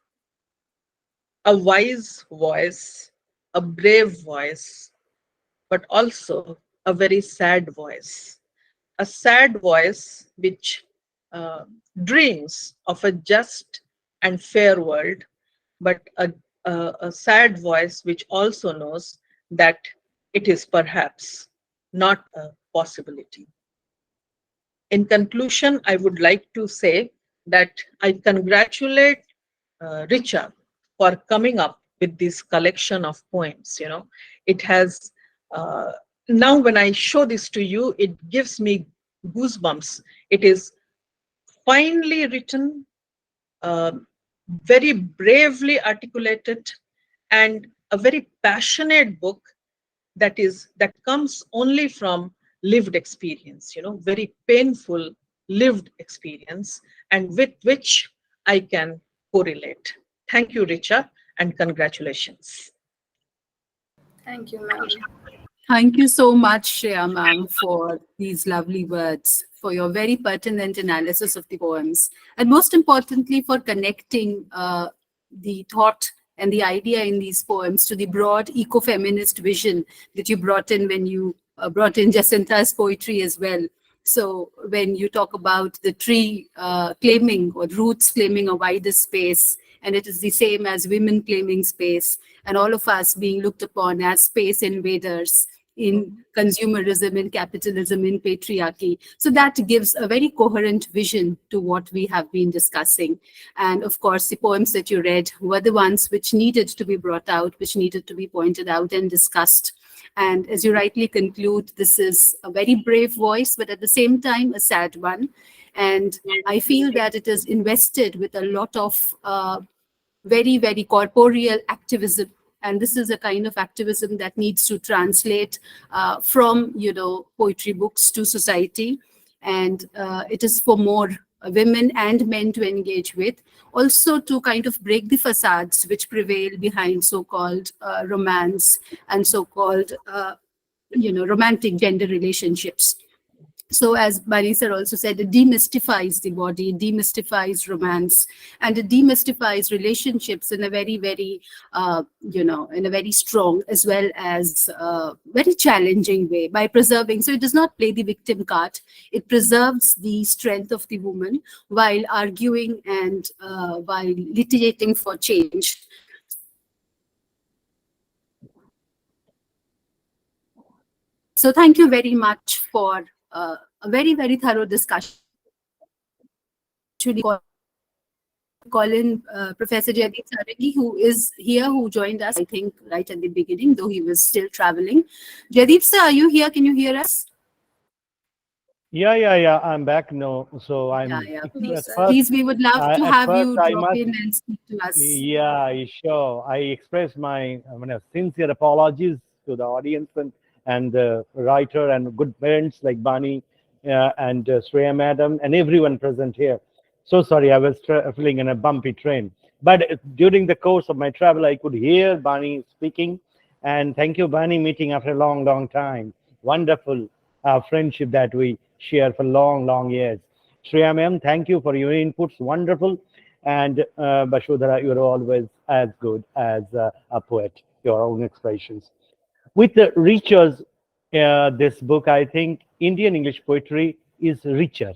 a wise voice, a brave voice, but also a very sad voice. A sad voice which dreams of a just and fair world, but a sad voice which also knows that it is perhaps not a possibility. In conclusion, I would like to say that I congratulate Richa for coming up with this collection of poems. It has now when I show this to you, it gives me goosebumps. It is finely written, uh, very bravely articulated, and a very passionate book that comes only from lived experience, very painful lived experience, and with which I can correlate. Thank you, Richa, and congratulations. Thank you, ma'am. Thank you so much, Shreya ma'am, for these lovely words, for your very pertinent analysis of the poems, and most importantly, for connecting the thought and the idea in these poems to the broad ecofeminist vision that you brought in when you brought in Jacinta's poetry as well. So when you talk about the tree claiming or roots claiming a wider space, and it is the same as women claiming space, and all of us being looked upon as space invaders in consumerism, in capitalism, in patriarchy. So that gives a very coherent vision to what we have been discussing. And of course, the poems that you read were the ones which needed to be brought out, which needed to be pointed out and discussed. And as you rightly conclude, this is a very brave voice, but at the same time, a sad one. And I feel that it is invested with a lot of very, very corporeal activism. And this is a kind of activism that needs to translate from, poetry books to society. And it is for more women and men to engage with, also to kind of break the facades which prevail behind so-called romance and so-called, romantic gender relationships. So as Bani sir also said, it demystifies the body, demystifies romance, and it demystifies relationships in a very, very, in a very strong as well as very challenging way by preserving. So it does not play the victim card. It preserves the strength of the woman while arguing and while litigating for change. So thank you very much for a very, very thorough discussion. Actually, call in Professor Jaydeep Sarangi, who is here, who joined us, I think, right at the beginning, though he was still traveling. Jaydeep sir, are you here? Can you hear us? Yeah. I'm back now. So I'm Yeah. at first. Please, we would love to At have first you I drop must. in and speak to us. Yeah, sure. I express my sincere apologies to the audience and the writer and good friends like Bani and Shreya Madam and everyone present here. So sorry, I was traveling in a bumpy train. But during the course of my travel, I could hear Bani speaking. And thank you, Bani, meeting after a long, long time. Wonderful friendship that we share for long, long years. Shreya ma'am, thank you for your inputs. Wonderful. And Bashudhara, you're always as good as a poet, your own expressions. With the Richa's, this book, I think Indian English poetry is richer.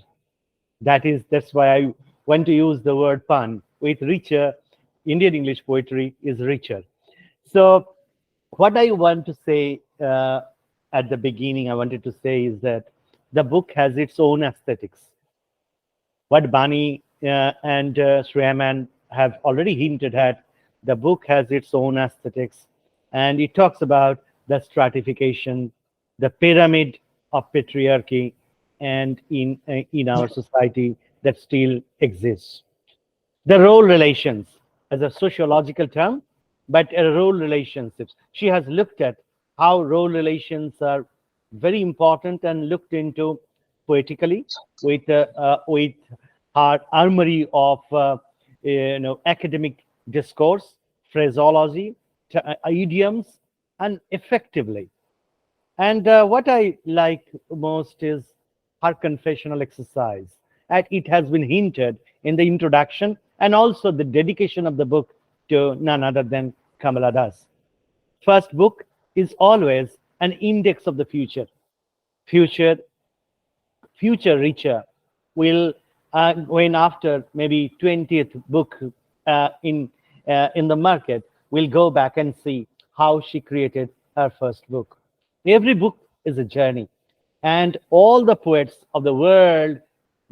That's why I want to use the word pun. With richer, Indian English poetry is richer. So what I want to say at the beginning, I wanted to say is that the book has its own aesthetics. What Bani and Shreyaman have already hinted at, the book has its own aesthetics, and it talks about the stratification, the pyramid of patriarchy, and in our society that still exists. The role relations as a sociological term, but role relationships. She has looked at how role relations are very important and looked into poetically with her armory of academic discourse, phraseology, idioms, and effectively. And what I like most is her confessional exercise. And it has been hinted in the introduction and also the dedication of the book to none other than Kamala Das. First book is always an index of the future. Future, future richer will, when after maybe 20th book in the market, we'll go back and see how she created her first book. Every book is a journey, and all the poets of the world,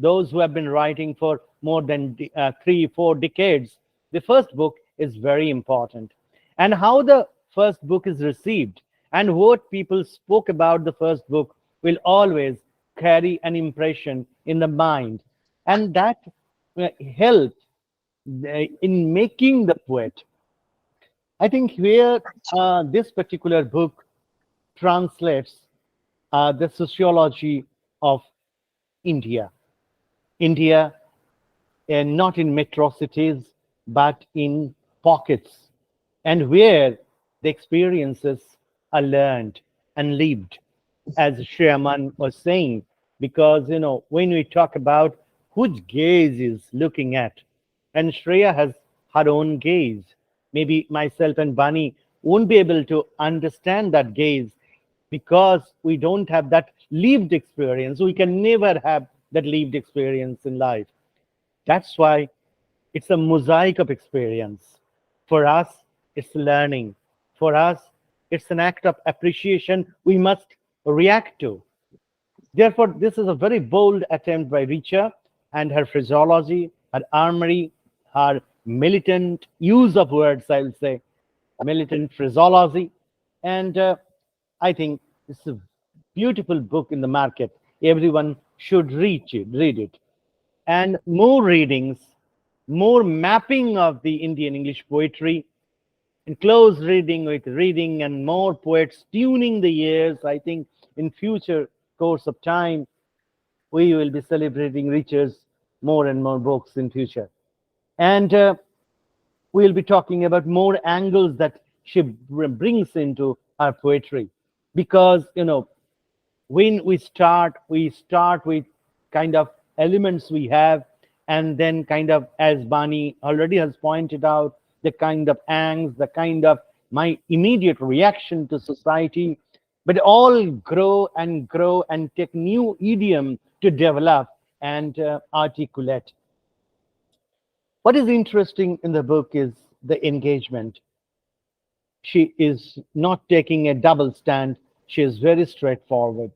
those who have been writing for more than 3 4 decades, the first book is very important. And how the first book is received and what people spoke about the first book will always carry an impression in the mind, and that helped in making the poet. I think here this particular book translates the sociology of India. India, not in metro cities, but in pockets, and where the experiences are learned and lived, as Shreya was saying. Because, when we talk about which gaze is looking at, and Shreya has her own gaze, maybe myself and Bani won't be able to understand that gaze because we don't have that lived experience. We can never have that lived experience in life. That's why it's a mosaic of experience. For us, it's learning. For us, it's an act of appreciation we must react to. Therefore, this is a very bold attempt by Richa and her phraseology, her armory, her militant use of words, I will say, militant phraseology. And I think it's a beautiful book in the market. Everyone should read it. And more readings, more mapping of the Indian English poetry, and close reading with reading, and more poets tuning the ears. I think in future course of time, we will be celebrating Richard's more and more books in future. And we'll be talking about more angles that she brings into our poetry. Because, when we start with kind of elements we have, and then kind of, as Bani already has pointed out, the kind of angst, the kind of my immediate reaction to society, but all grow and take new idiom to develop and articulate. What is interesting in the book is the engagement. She is not taking a double stand. She is very straightforward.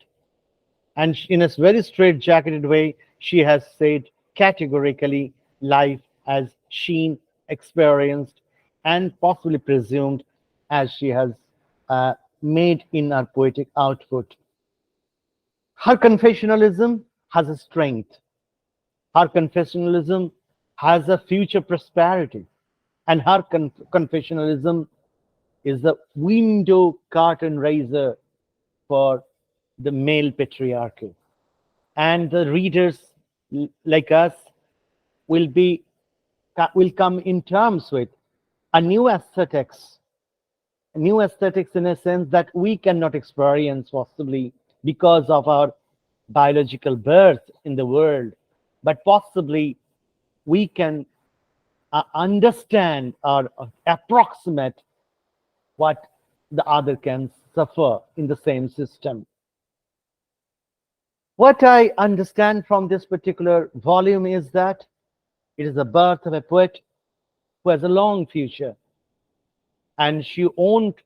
And in a very straight-jacketed way, she has said categorically life as she experienced and possibly presumed, as she has made in her poetic output. Her confessionalism has a strength. Her confessionalism has a future prosperity. And her confessionalism is the window curtain raiser for the male patriarchy. And the readers like us will come in terms with a new aesthetics in a sense that we cannot experience possibly because of our biological birth in the world, but possibly we can understand or approximate what the other can suffer in the same system. What I understand from this particular volume is that it is the birth of a poet who has a long future, and she won't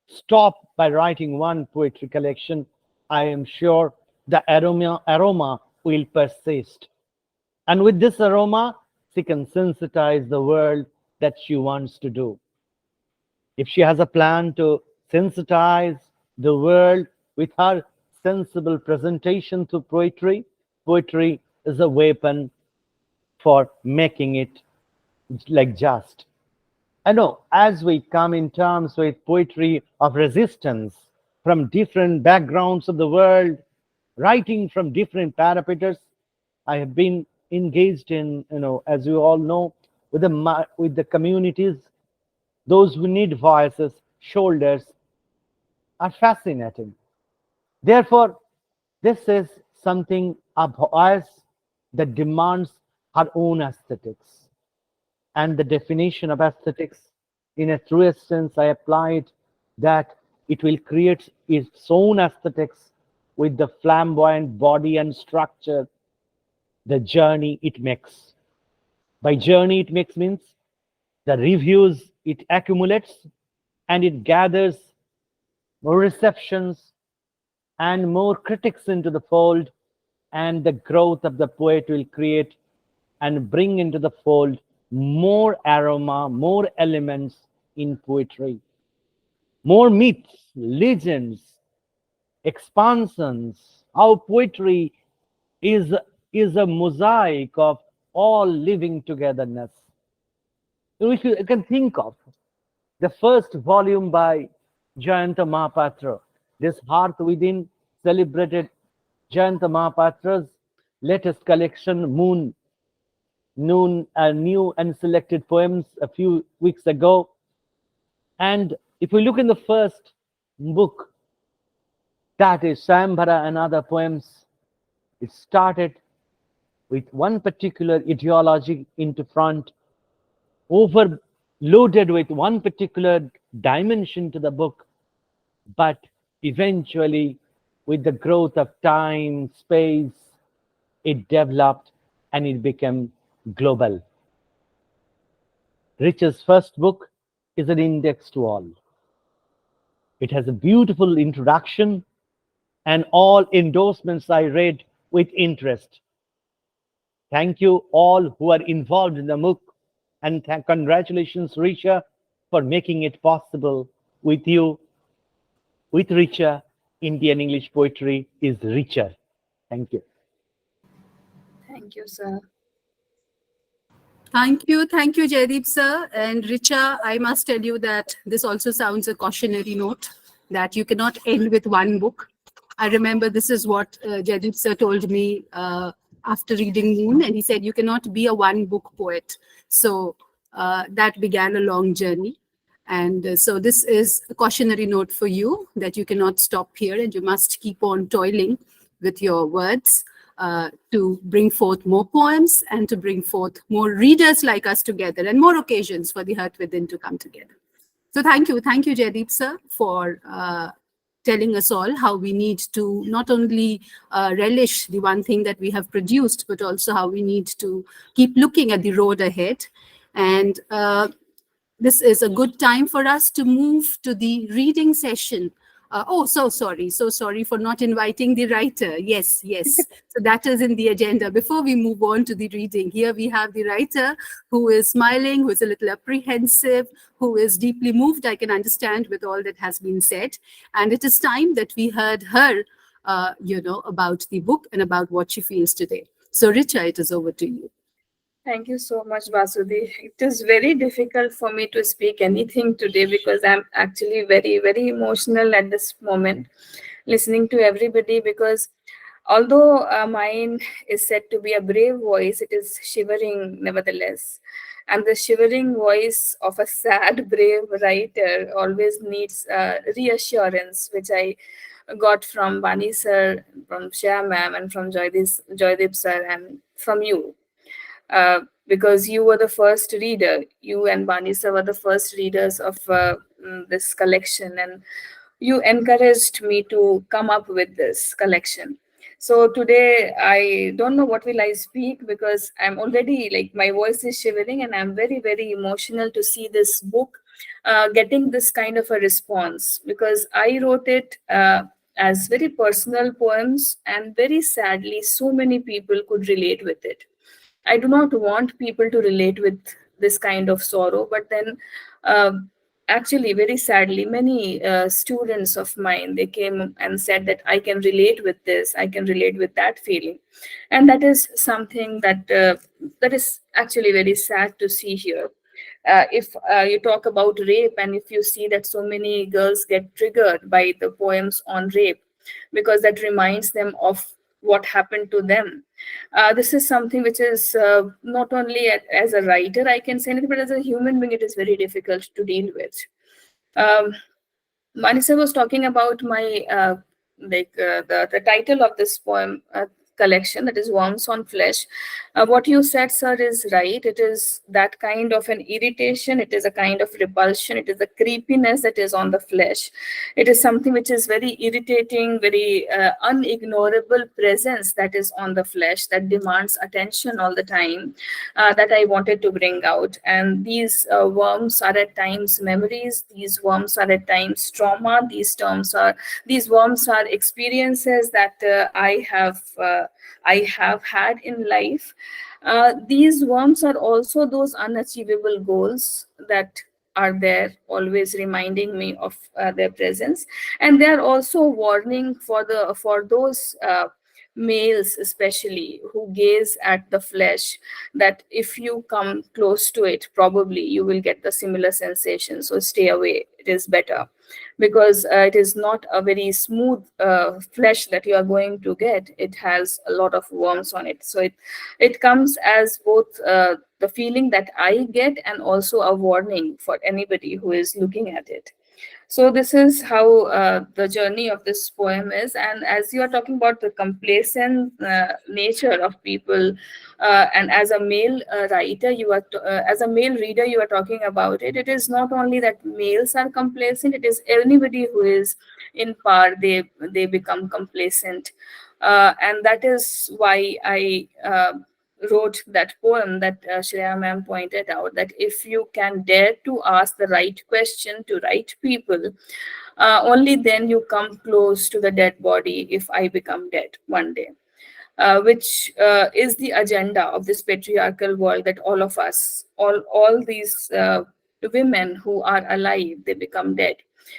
stop by writing one poetry collection. I am sure the aroma will persist. And with this aroma, she can sensitize the world that she wants to do. If she has a plan to sensitize the world with her sensible presentation through poetry, poetry is a weapon for making it like just. I know as we come in terms with poetry of resistance from different backgrounds of the world, writing from different parapeters, I have been engaged in, as you all know, with the communities. Those who need voices, shoulders, are fascinating. Therefore, this is something of us that demands our own aesthetics. And the definition of aesthetics, in a truest sense, I applied that it will create its own aesthetics with the flamboyant body and structure, the journey it makes. By journey it makes means the reviews it accumulates, and it gathers more receptions and more critics into the fold, and the growth of the poet will create and bring into the fold more aroma, more elements in poetry, more myths, legends, expansions. How poetry is a mosaic of all living togetherness. If you can think of the first volume by Jayanta Mahapatra, this Heart Within, celebrated Jayanta Mahapatra's latest collection, Noon, new and selected poems a few weeks ago. And if we look in the first book, that is Sayambara and other poems, it started with one particular ideology into front, overloaded with one particular dimension to the book, but eventually, with the growth of time, space, it developed and it became global. Richa's first book is an index to all. It has a beautiful introduction and all endorsements I read with interest. Thank you all who are involved in the book, and congratulations, Richa, for making it possible with you. With Richa, Indian English poetry is richer. Thank you. Thank you, sir. Thank you, Jaydeep sir. And Richa, I must tell you that this also sounds a cautionary note that you cannot end with one book. I remember this is what Jaydeep sir told me after reading Moon, and he said you cannot be a one-book poet. So that began a long journey. And so this is a cautionary note for you that you cannot stop here and you must keep on toiling with your words. To bring forth more poems and to bring forth more readers like us together and more occasions for the Heart Within to come together. So thank you, Jaydeep sir, for telling us all how we need to not only relish the one thing that we have produced, but also how we need to keep looking at the road ahead. And this is a good time for us to move to the reading session. So sorry for not inviting the writer. Yes. So that is in the agenda. Before we move on to the reading, here we have the writer who is smiling, who is a little apprehensive, who is deeply moved, I can understand, with all that has been said. And it is time that we heard her, about the book and about what she feels today. So Richa, it is over to you. Thank you so much, Vasudhi. It is very difficult for me to speak anything today because I'm actually very, very emotional at this moment, listening to everybody, because although mine is said to be a brave voice, it is shivering nevertheless. And the shivering voice of a sad, brave writer always needs reassurance, which I got from Bani sir, from Shreya ma'am, and from Jaydeep sir, and from you. Because you were the first reader. You and Bani sir were the first readers of this collection, and you encouraged me to come up with this collection. So today, I don't know what will I speak because I'm already, like, my voice is shivering and I'm very, very emotional to see this book getting this kind of a response, because I wrote it as very personal poems, and very sadly, so many people could relate with it. I do not want people to relate with this kind of sorrow, but then actually, very sadly, many students of mine, they came and said that I can relate with this, I can relate with that feeling. And that is something that that is actually very sad to see here. If you talk about rape, and if you see that so many girls get triggered by the poems on rape, because that reminds them of what happened to them. This is something which is not only as a writer I can say anything, but as a human being, it is very difficult to deal with. Manisa was talking about my the title of this poem collection, that is Worms on Flesh. What you said, sir, is right. It is that kind of an irritation, it is a kind of repulsion, it is the creepiness that is on the flesh. It is something which is very irritating, very unignorable presence that is on the flesh, that demands attention all the time, that I wanted to bring out. And these worms are at times memories, these worms are at times trauma, these worms are experiences that I have had in life. These worms are also those unachievable goals that are there, always reminding me of their presence, and they are also warning for those males especially who gaze at the flesh, that if you come close to it, probably you will get the similar sensation, so stay away, it is better. because it is not a very smooth flesh that you are going to get. It has a lot of worms on it. So it comes as both the feeling that I get and also a warning for anybody who is looking at it. So this is how the journey of this poem is. And as you are talking about the complacent nature of people, and as a male writer, as a male reader, you are talking about it. It is not only that males are complacent; it is anybody who is in power, they become complacent, and that is why I. Wrote that poem that Shreya ma'am pointed out, that if you can dare to ask the right question to right people, only then you come close to the dead body if I become dead one day. Which is the agenda of this patriarchal world, that all of us, all these women who are alive, they become dead.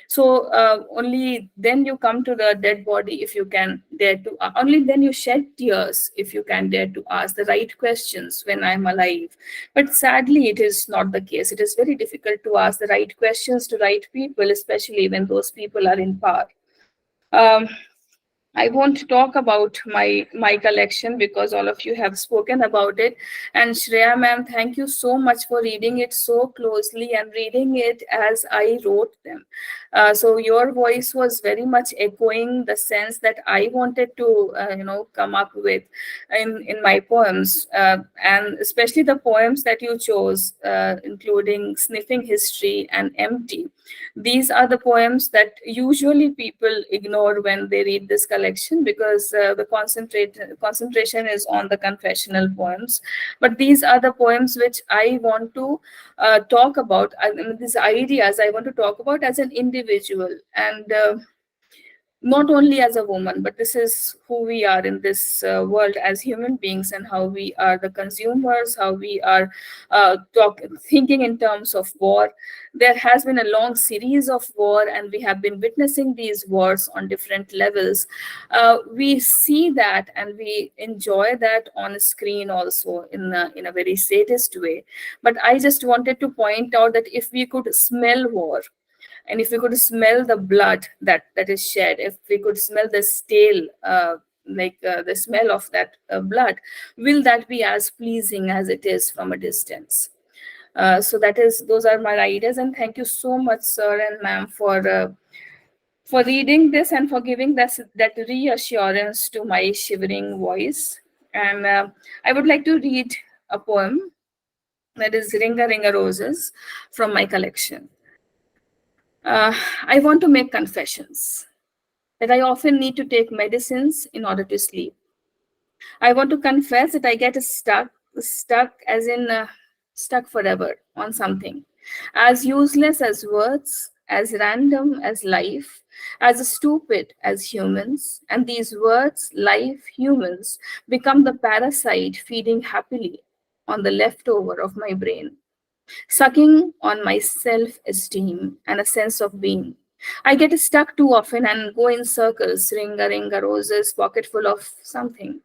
So only then you come to the dead body if you can dare to. Only then you shed tears if you can dare to ask the right questions when I'm alive. But sadly, it is not the case. It is very difficult to ask the right questions to right people, especially when those people are in power. Um, I won't talk about my collection because all of you have spoken about it. And Shreya ma'am, thank you so much for reading it so closely and reading it as I wrote them. So your voice was very much echoing the sense that I wanted to, come up with in my poems, and especially the poems that you chose, including Sniffing History and Empty. These are the poems that usually people ignore when they read this collection, because the concentration is on the confessional poems. But these are the poems which I want to talk about. I mean, these ideas I want to talk about as an individual, and not only as a woman, but this is who we are in this world as human beings, and how we are the consumers, how we are thinking in terms of war. There has been a long series of war, and we have been witnessing these wars on different levels. We see that and we enjoy that on screen also in a very sadist way. But I just wanted to point out that if we could smell war, and if we could smell the blood that is shed, if we could smell the stale, the smell of that blood, will that be as pleasing as it is from a distance? So those are my ideas, and thank you so much, sir and ma'am, for reading this and for giving that reassurance to my shivering voice. And I would like to read a poem that is Ringa Ringa Roses from my collection. I want to make confessions that I often need to take medicines in order to sleep. I want to confess that I get stuck as in stuck forever on something, as useless as words, as random as life, as stupid as humans. And these words, life, humans, become the parasite feeding happily on the leftover of my brain, sucking on my self esteem and a sense of being. I get stuck too often and go in circles, ringa ringa roses, pocket full of something.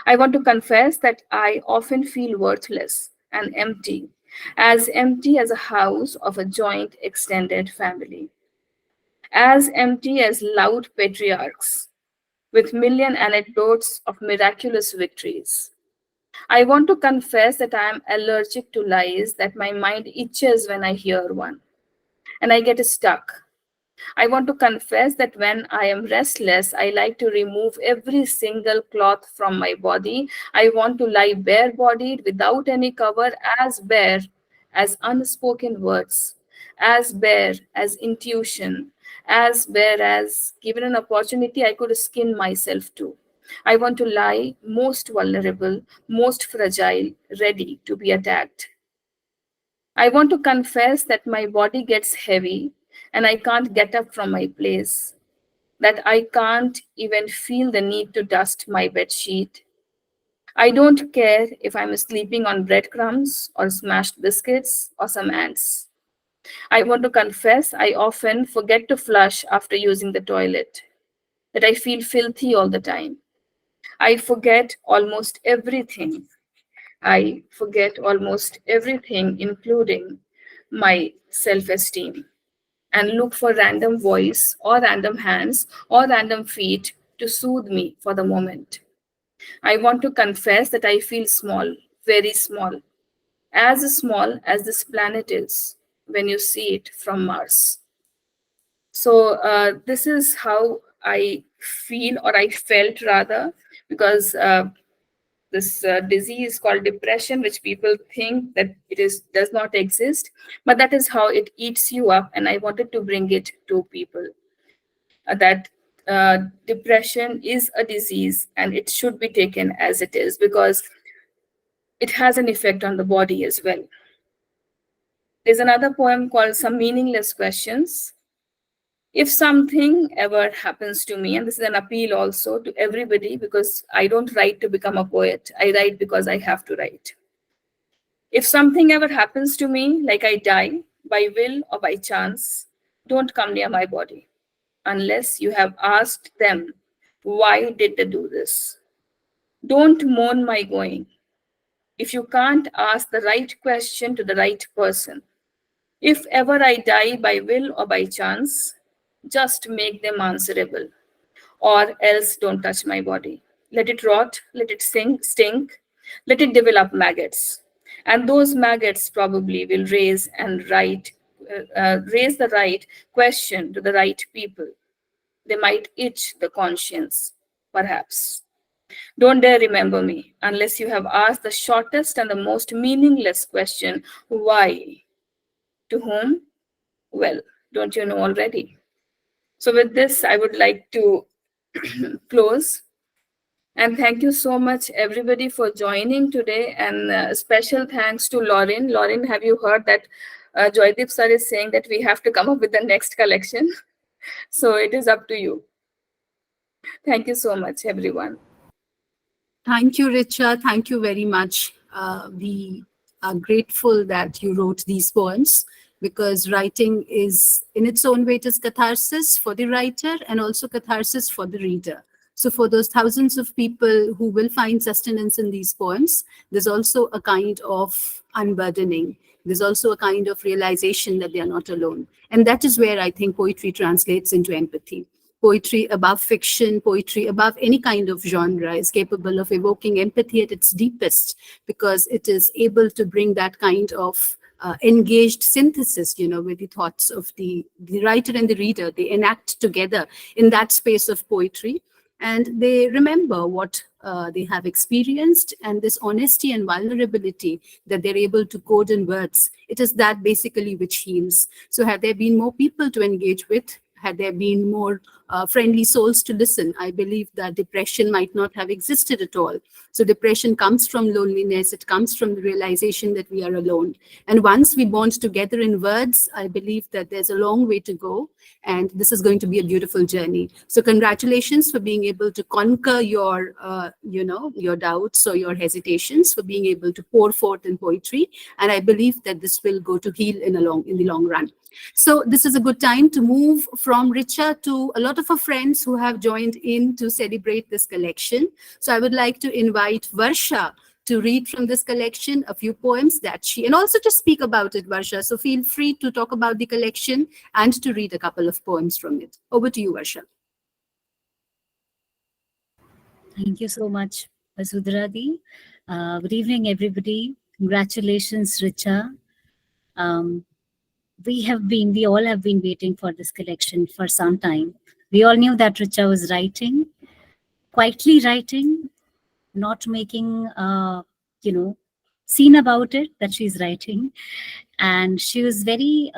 I want to confess that I often feel worthless and empty as a house of a joint extended family, as empty as loud patriarchs with million anecdotes of miraculous victories. I want to confess that I am allergic to lies, that my mind itches when I hear one, and I get stuck. I want to confess that when I am restless, I like to remove every single cloth from my body. I want to lie bare bodied without any cover, as bare as unspoken words, as bare as intuition, as bare as, given an opportunity, I could skin myself too. I want to lie most vulnerable, most fragile, ready to be attacked. I want to confess that my body gets heavy and I can't get up from my place, that I can't even feel the need to dust my bed sheet. I don't care if I'm sleeping on breadcrumbs or smashed biscuits or some ants. I want to confess I often forget to flush after using the toilet, that I feel filthy all the time. I forget almost everything. I forget almost everything, including my self esteem. and look for random voice or random hands or random feet to soothe me for the moment. I want to confess that I feel small, very small as this planet is when you see it from Mars. So this is how I feel, or I felt rather, because this disease called depression, which people think that it is does not exist, but that is how it eats you up. And I wanted to bring it to people that depression is a disease and it should be taken as it is, because it has an effect on the body as well. There's another poem called Some Meaningless Questions. If something ever happens to me, and this is an appeal also to everybody, because I don't write to become a poet, I write because I have to write. If something ever happens to me, like I die by will or by chance, don't come near my body unless you have asked them, why did they do this? Don't mourn my going if you can't ask the right question to the right person. If ever I die by will or by chance, just make them answerable, or else don't touch my body. Let it rot, let it stink, let it develop maggots. And those maggots probably will raise the right question to the right people. They might itch the conscience, perhaps. Don't dare remember me unless you have asked the shortest and the most meaningless question, why? To whom? Well, don't you know already? So with this, I would like to close. And thank you so much, everybody, for joining today. And special thanks to Lowrin. Lowrin, have you heard that Jaydeep sir is saying that we have to come up with the next collection? So it is up to you. Thank you so much, everyone. Thank you, Richa. Thank you very much. We are grateful that you wrote these poems, because writing is, in its own way, it is catharsis for the writer and also catharsis for the reader. So for those thousands of people who will find sustenance in these poems, there's also a kind of unburdening. There's also a kind of realization that they are not alone. And that is where I think poetry translates into empathy. Poetry above fiction, poetry above any kind of genre is capable of evoking empathy at its deepest, because it is able to bring that kind of engaged synthesis, with the thoughts of the writer and the reader. They enact together in that space of poetry, and they remember what they have experienced, and this honesty and vulnerability that they're able to code in words, it is that basically which heals. So had there been more people to engage with, had there been more friendly souls to listen, I believe that depression might not have existed at all. So depression comes from loneliness. It comes from the realization that we are alone. And once we bond together in words, I believe that there's a long way to go. And this is going to be a beautiful journey. So congratulations for being able to conquer your doubts or your hesitations, for being able to pour forth in poetry. And I believe that this will go to heal in the long run. So this is a good time to move from Richa to a lot of our friends who have joined in to celebrate this collection. So I would like to invite Varsha to read from this collection a few poems and also to speak about it, Varsha. So feel free to talk about the collection and to read a couple of poems from it. Over to you, Varsha. Thank you so much, Vasudhara Di. Good evening, everybody. Congratulations, Richa. We all have been waiting for this collection for some time. We all knew that Richa was writing, quietly writing, not making, scene about it that she's writing. And she was very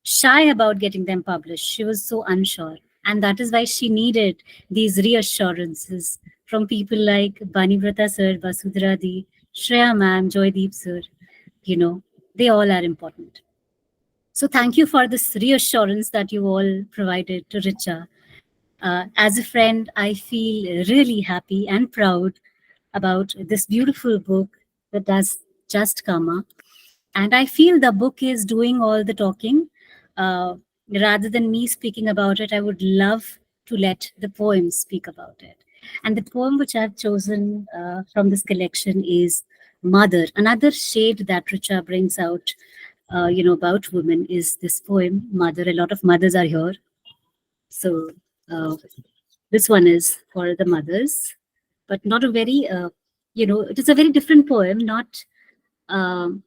shy about getting them published. She was so unsure. And that is why she needed these reassurances from people like Banibrata sir, Vasudhara Di, Shreya ma'am, Jaydeep sir. They all are important. So thank you for this reassurance that you all provided to Richa. As a friend, I feel really happy and proud about this beautiful book that has just come up. And I feel the book is doing all the talking. Rather than me speaking about it, I would love to let the poem speak about it. And the poem which I've chosen from this collection is Mother, another shade that Richa brings out about women is this poem, Mother. A lot of mothers are here. So this one is for the mothers, but not a very, it is a very different poem, not um,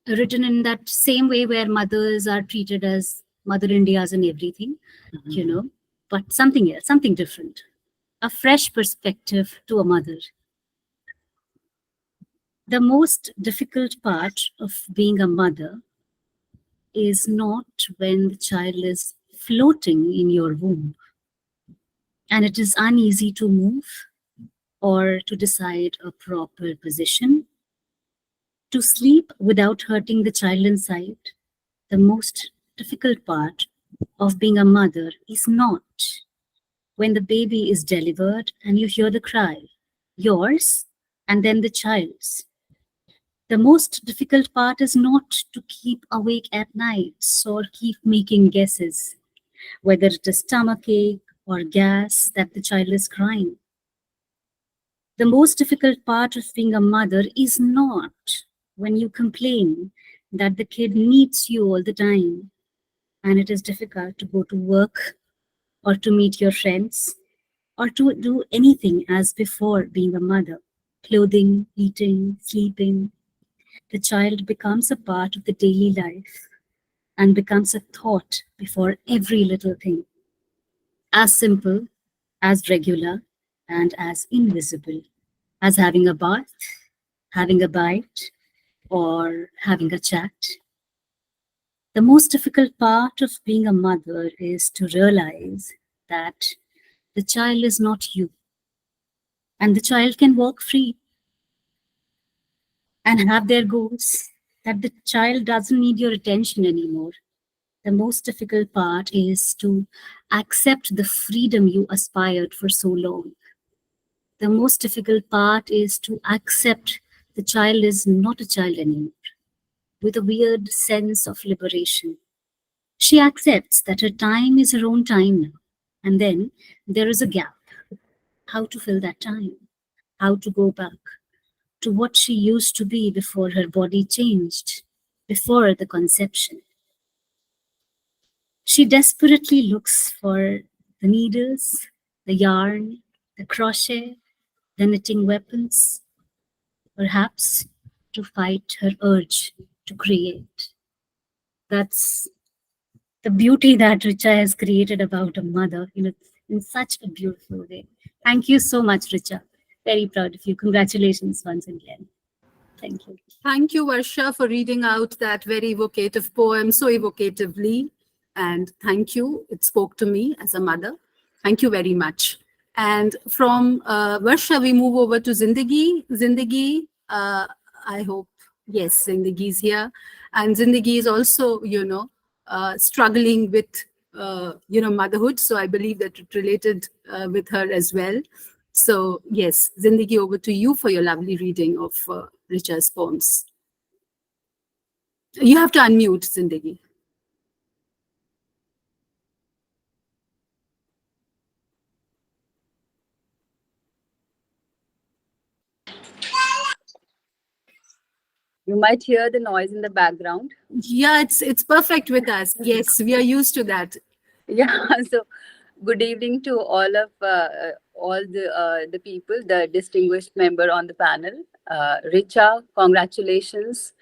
written in that same way where mothers are treated as Mother Indias and everything, but something else, something different, a fresh perspective to a mother. The most difficult part of being a mother is not when the child is floating in your womb and it is uneasy to move or to decide a proper position, to sleep without hurting the child inside. The most difficult part of being a mother is not when the baby is delivered and you hear the cry, yours and then the child's. The most difficult part is not to keep awake at nights or keep making guesses, whether it is stomachache or gas that the child is crying. The most difficult part of being a mother is not when you complain that the kid needs you all the time and it is difficult to go to work or to meet your friends or to do anything as before being a mother. Clothing, eating, sleeping. The child becomes a part of the daily life and becomes a thought before every little thing. As simple, as regular, and as invisible as having a bath, having a bite, or having a chat. The most difficult part of being a mother is to realize that the child is not you, and the child can walk free and have their goals, that the child doesn't need your attention anymore. The most difficult part is to accept the freedom you aspired for so long. The most difficult part is to accept the child is not a child anymore, with a weird sense of liberation. She accepts that her time is her own time now, and then there is a gap. How to fill that time? How to go back to what she used to be before her body changed, before the conception? She desperately looks for the needles, the yarn, the crochet, the knitting weapons, perhaps to fight her urge to create. That's the beauty that Richa has created about a mother, in such a beautiful way. Thank you so much, Richa. Very proud of you. Congratulations once again. Thank you. Thank you, Varsha, for reading out that very evocative poem so evocatively. And thank you. It spoke to me as a mother. Thank you very much. And from Varsha, we move over to Jindagi. Jindagi, I hope, yes, Zindagi is here. And Zindagi is also, struggling with, motherhood. So I believe that it related with her as well. So yes, Zindagi, over to you for your lovely reading of Richa's poems. You have to unmute, Zindagi. You might hear the noise in the background. Yeah, it's perfect with us. Yes, we are used to that. Yeah, so good evening to all the people, the distinguished member on the panel. Richa, congratulations.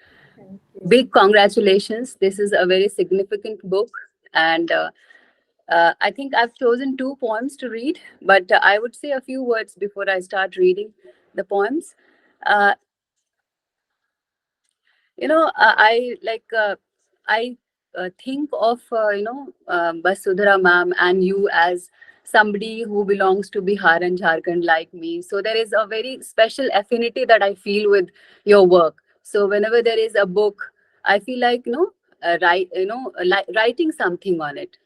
Big congratulations. This is a very significant book. And I think I've chosen 2 poems to read, but I would say a few words before I start reading the poems. Uh, I think of Basudhara ma'am and you as somebody who belongs to Bihar and Jharkhand like me. So there is a very special affinity that I feel with your work. So whenever there is a book, I feel like writing something on it.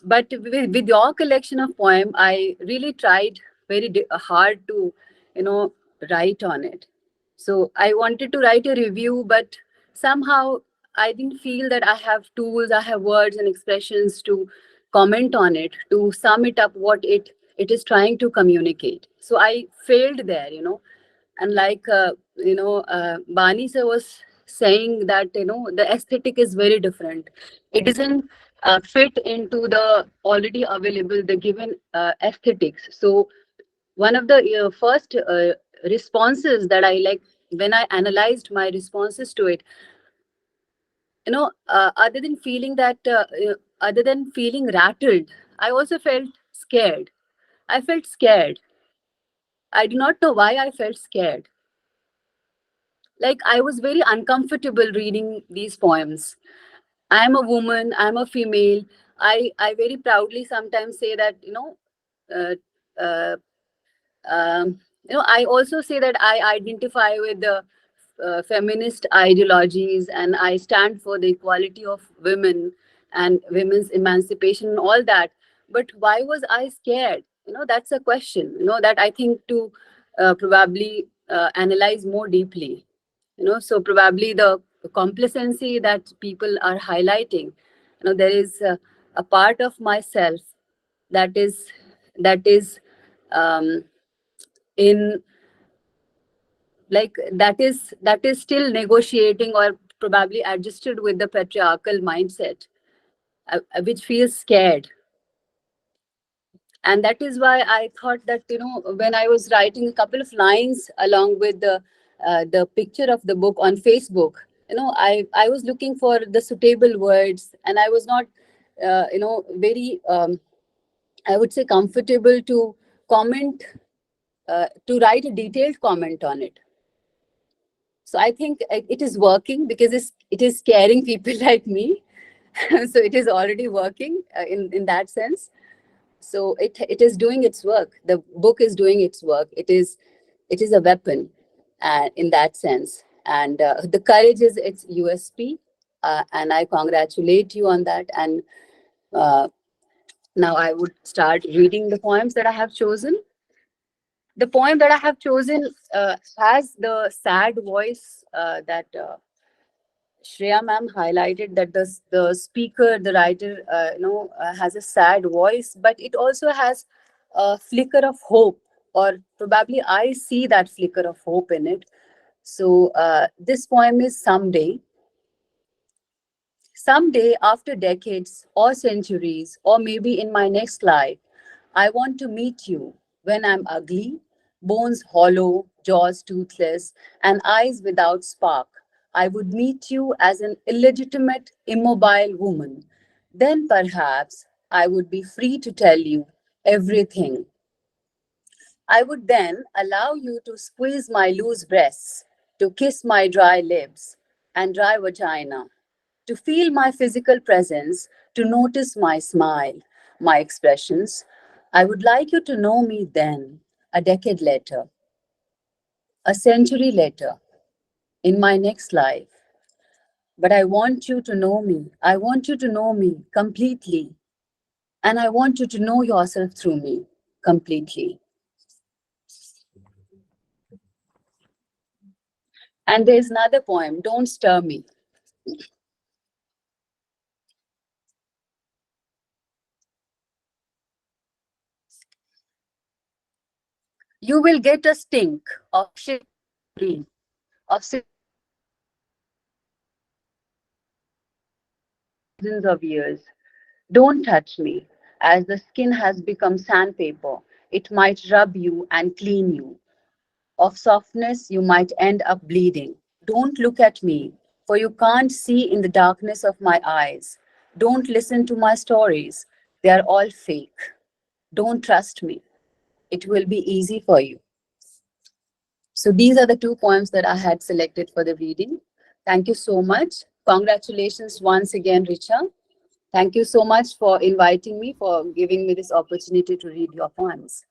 But with your collection of poem, I really tried very hard to write on it. So I wanted to write a review, but somehow I didn't feel that I have tools, I have words and expressions to comment on it, to sum it up what it is trying to communicate. So I failed there. And like Bani sir was saying that, the aesthetic is very different. It doesn't fit into the already available, the given aesthetics. So one of the first responses that I like, when I analyzed my responses to it, other than feeling rattled, I also felt scared. I felt scared. I do not know why I felt scared. Like, I was very uncomfortable reading these poems. I am a woman, I'm a female. I very proudly sometimes say that, uh, uh, I also say that I identify with the feminist ideologies, and I stand for the equality of women and women's emancipation and all that. But why was I scared? That's a question, that I think to probably analyze more deeply. So probably the complacency that people are highlighting, there is a part of myself that is um, in that is still negotiating or probably adjusted with the patriarchal mindset, which feels scared. And that is why I thought that, when I was writing a couple of lines along with the picture of the book on Facebook, I was looking for the suitable words, and I was not very I would say comfortable to comment, to write a detailed comment on it. So I think it is working, because it is scaring people like me. So it is already working in that sense. So it is doing its work. The book is doing its work. It is a weapon in that sense. And the courage is its USP. And I congratulate you on that. And now I would start reading the poems that I have chosen. The poem that I have chosen has the sad voice that Shreya ma'am highlighted, that the speaker, the writer, has a sad voice, but it also has a flicker of hope, or probably I see that flicker of hope in it. So this poem is Someday. Someday, after decades or centuries, or maybe in my next life, I want to meet you when I'm ugly, bones hollow, jaws toothless, and eyes without spark. I would meet you as an illegitimate, immobile woman. Then perhaps I would be free to tell you everything. I would then allow you to squeeze my loose breasts, to kiss my dry lips and dry vagina, to feel my physical presence, to notice my smile, my expressions. I would like you to know me then, a decade later, a century later, in my next life. But I want you to know me. I want you to know me completely. And I want you to know yourself through me completely. And there's another poem, Don't Stir Me. You will get a stink of shit, of thousands of years. Don't touch me, as the skin has become sandpaper. It might rub you and clean you. Of softness, you might end up bleeding. Don't look at me, for you can't see in the darkness of my eyes. Don't listen to my stories. They are all fake. Don't trust me. It will be easy for you. So these are the two poems that I had selected for the reading. Thank you so much. Congratulations once again, Richa. Thank you so much for inviting me, for giving me this opportunity to read your poems.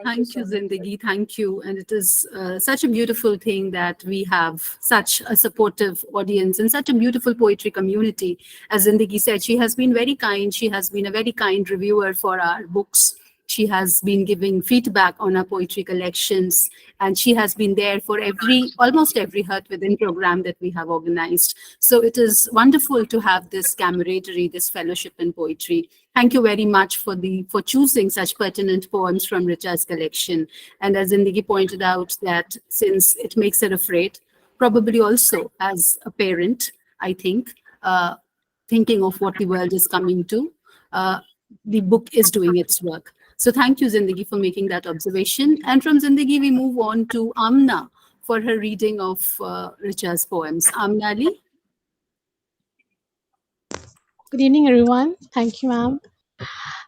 Thank you, so much. Zindagi. Thank you. And it is such a beautiful thing that we have such a supportive audience and such a beautiful poetry community. As Zindagi said, she has been very kind. She has been a very kind reviewer for our books. She has been giving feedback on our poetry collections, and she has been there for almost every Heart Within program that we have organized. So it is wonderful to have this camaraderie, this fellowship in poetry. Thank you very much for choosing such pertinent poems from Richa's collection. And as Zindagi pointed out, that since it makes her afraid, probably also as a parent, I think, thinking of what the world is coming to, uh, the book is doing its work. So thank you, Zindagi, for making that observation. And from Zindagi, we move on to Amna for her reading of Richa's poems. Amna Ali. Good evening, everyone. Thank you, ma'am.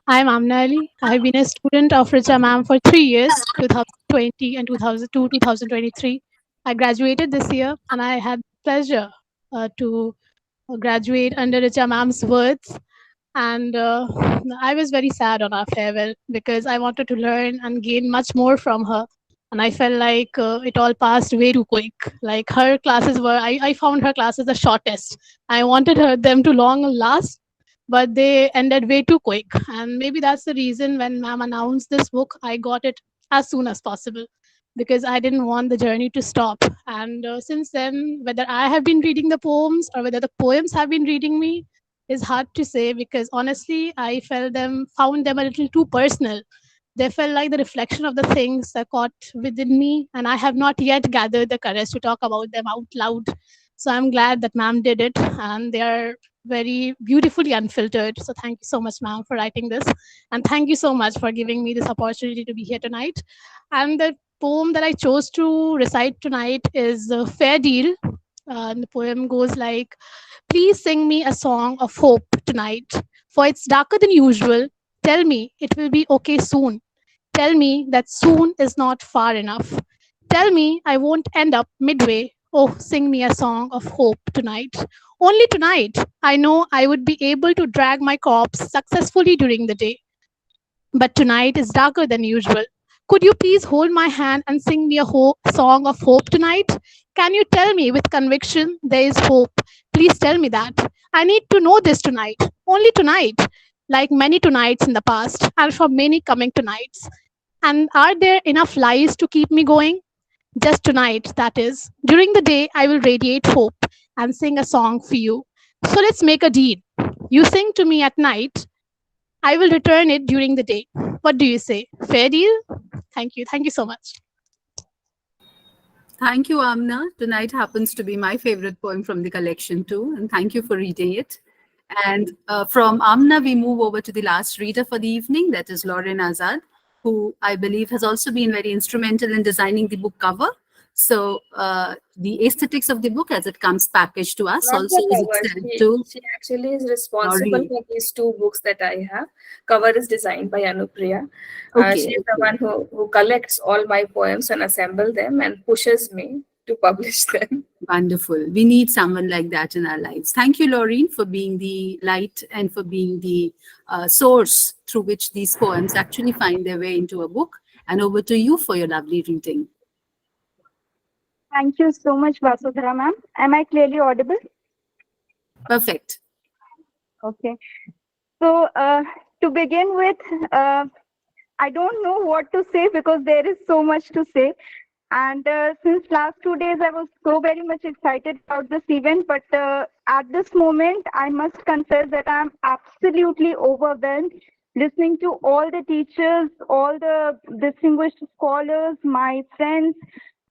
I'm Amna Ali. I have been a student of Richa ma'am for 3 years, 2020 and 2002, 2023. I graduated this year, and I had pleasure to graduate under Richa ma'am's words. And I was very sad on our farewell because I wanted to learn and gain much more from her. And I felt like it all passed way too quick. Like her classes were, I found her classes the shortest. I wanted them to long last, but they ended way too quick. And maybe that's the reason when ma'am announced this book, I got it as soon as possible because I didn't want the journey to stop. And since then, whether I have been reading the poems or whether the poems have been reading me is hard to say because honestly, I found them a little too personal. They felt like the reflection of the things that caught within me, and I have not yet gathered the courage to talk about them out loud. So I'm glad that ma'am did it, and they are very beautifully unfiltered. So thank you so much, ma'am, for writing this. And thank you so much for giving me this opportunity to be here tonight. And the poem that I chose to recite tonight is Fair Deal. And the poem goes like, please sing me a song of hope tonight, for it's darker than usual. Tell me it will be okay soon. Tell me that soon is not far enough. Tell me I won't end up midway. Oh, sing me a song of hope tonight. Only tonight, I know I would be able to drag my corpse successfully during the day. But tonight is darker than usual. Could you please hold my hand and sing me a song of hope tonight? Can you tell me with conviction there is hope? Please tell me that. I need to know this tonight, only tonight, like many tonights in the past, and for many coming tonights. And are there enough lies to keep me going? Just tonight, that is. During the day, I will radiate hope and sing a song for you. So let's make a deal. You sing to me at night, I will return it during the day. What do you say? Fair deal? Thank you. Thank you so much. Thank you, Amna. Tonight happens to be my favorite poem from the collection too, and thank you for reading it. And from Amna, we move over to the last reader for the evening, that is Lowrin Azad, who I believe has also been very instrumental in designing the book cover. So the aesthetics of the book as it comes packaged to us Not also the is cover. extended to She actually is responsible Lowrin. for these two books that I have. Cover is designed by Anupriya. Okay. She is the one who collects all my poems and assemble them and pushes me to publish them. Wonderful. We need someone like that in our lives. Thank you, Lowrin, for being the light and for being the source through which these poems actually find their way into a book. And over to you for your lovely reading. Thank you so much, Vasudhara ma'am. Am I clearly audible? Perfect. Okay. So to begin with, I don't know what to say because there is so much to say. And since last 2 days, I was so very much excited about this event. But at this moment, I must confess that I'm absolutely overwhelmed listening to all the teachers, all the distinguished scholars, my friends,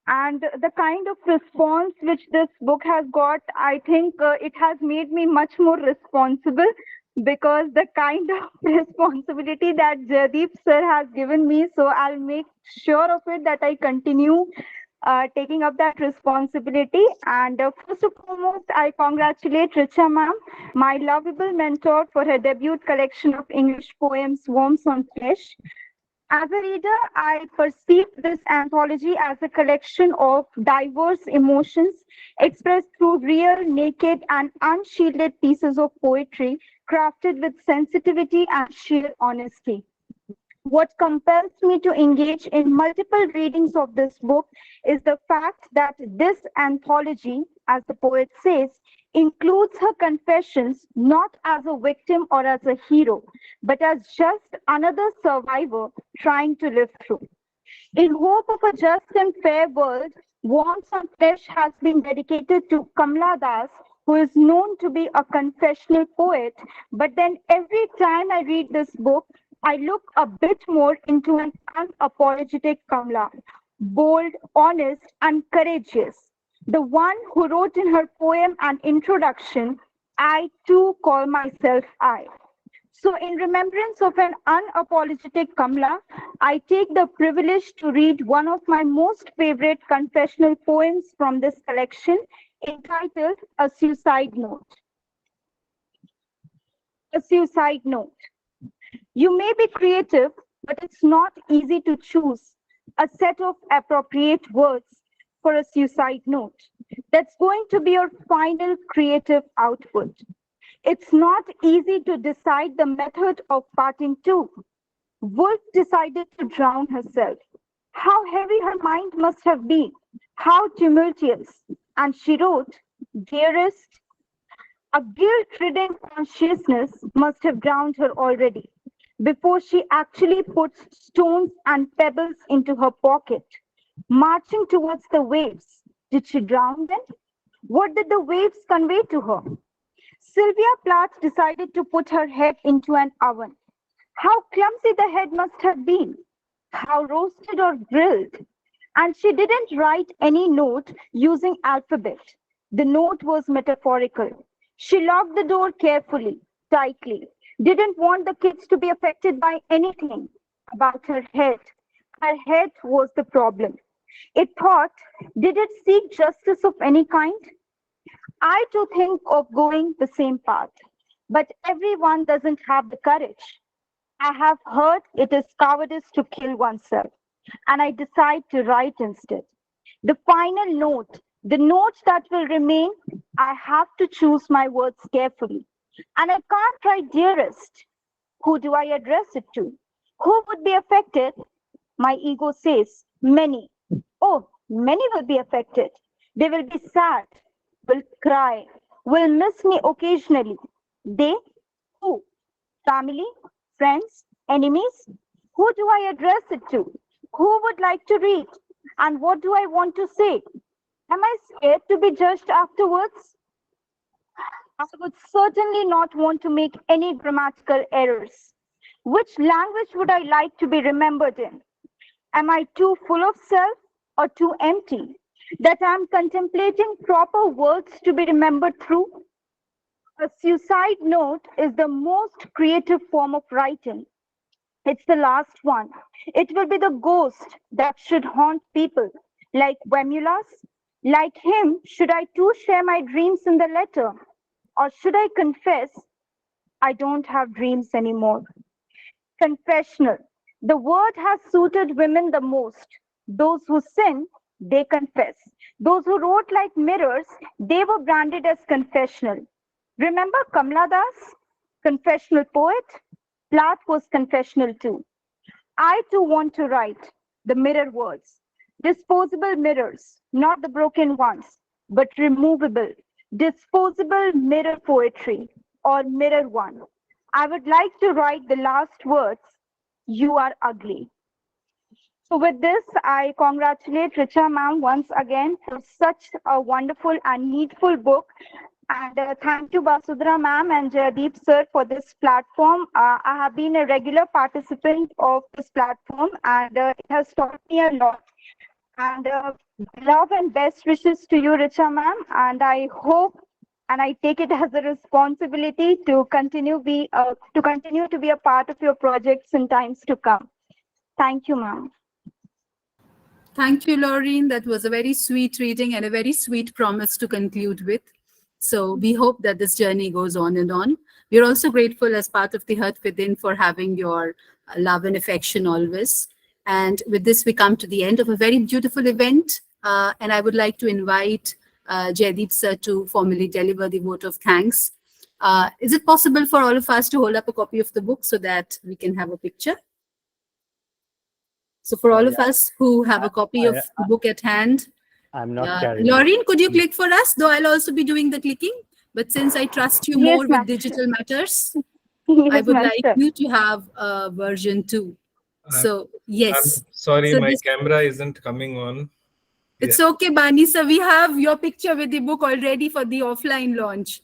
and the kind of response which this book has got. I think it has made me much more responsible because the kind of responsibility that Jaydeep sir has given me. So I'll make sure of it that I continue taking up that responsibility. And first and foremost, I congratulate Richa ma'am, my lovable mentor, for her debut collection of English poems, Worms on Flesh. As a reader, I perceive this anthology as a collection of diverse emotions expressed through real, naked, and unshielded pieces of poetry crafted with sensitivity and sheer honesty. What compels me to engage in multiple readings of this book is the fact that this anthology, as the poet says, includes her confessions not as a victim or as a hero, but as just another survivor trying to live through. In hope of a just and fair world, Warmth on Flesh has been dedicated to Kamla Das, who is known to be a confessional poet. But then every time I read this book, I look a bit more into an unapologetic Kamla, bold, honest, and courageous. the one who wrote in her poem and introduction, I too call myself I. So, in remembrance of an unapologetic Kamla, I take the privilege to read one of my most favorite confessional poems from this collection, entitled A Suicide Note. A Suicide Note. You may be creative, but it's not easy to choose a set of appropriate words for a suicide note that's going to be your final creative output. It's not easy to decide the method of parting too. Wolf decided to drown herself. How heavy her mind must have been, how tumultuous. And she wrote, Dearest, a guilt-ridden consciousness must have drowned her already before she actually puts stones and pebbles into her pocket, marching towards the waves. Did she drown then? What did the waves convey to her? Sylvia Plath decided to put her head into an oven. How clumsy the head must have been, how roasted or grilled. And she didn't write any note using alphabet. The note was metaphorical. She locked the door carefully, tightly, didn't want the kids to be affected by anything about her head. Her head was the problem. It thought, did it seek justice of any kind? I too think of going the same path, but everyone doesn't have the courage. I have heard it is cowardice to kill oneself, and I decide to write instead. The final note, the note that will remain, I have to choose my words carefully. And I can't write dearest. Who do I address it to? Who would be affected? My ego says, many. Oh, many will be affected. They will be sad, will cry, will miss me occasionally. They? Who? Family? Friends? Enemies? Who do I address it to? Who would like to read? And what do I want to say? Am I scared to be judged afterwards? I would certainly not want to make any grammatical errors. Which language would I like to be remembered in? Am I too full of self or too empty that I am contemplating proper words to be remembered through? A suicide note is the most creative form of writing. It's the last one. It will be the ghost that should haunt people, like Wemulus. Like him, should I too share my dreams in the letter? Or should I confess I don't have dreams anymore? Confessional. The word has suited women the most. Those who sin, they confess. Those who wrote like mirrors, they were branded as confessional. Remember Kamla Das, confessional poet? Plath was confessional too. I too want to write the mirror words. Disposable mirrors, not the broken ones, but removable, disposable mirror poetry or mirror one. I would like to write the last words, you are ugly. So with this, I congratulate Richa ma'am once again for such a wonderful and needful book. And thank you, Basudhara ma'am and Jaydeep sir for this platform. I have been a regular participant of this platform and it has taught me a lot. And love and best wishes to you, Richa ma'am. And I hope and I take it as a responsibility to continue to be a part of your projects in times to come. Thank you, ma'am. Thank you, Lowrin. That was a very sweet reading and a very sweet promise to conclude with. So we hope that this journey goes on and on. We're also grateful as part of the Heart Within for having your love and affection always. And with this, we come to the end of a very beautiful event. And I would like to invite Jaydeep sir to formally deliver the vote of thanks. Is it possible for all of us to hold up a copy of the book so that we can have a picture? So for all of us who have a copy of the book at hand, I'm not carrying. Lowrin, could you click for us? Though I'll also be doing the clicking. But since I trust you Yes, more ma'am. with digital matters, Yes, I would ma'am, like sure. you to have a version 2. So, yes. I'm sorry, So my this- camera isn't coming on. It's okay, Bani sir. We have your picture with the book already for the offline launch.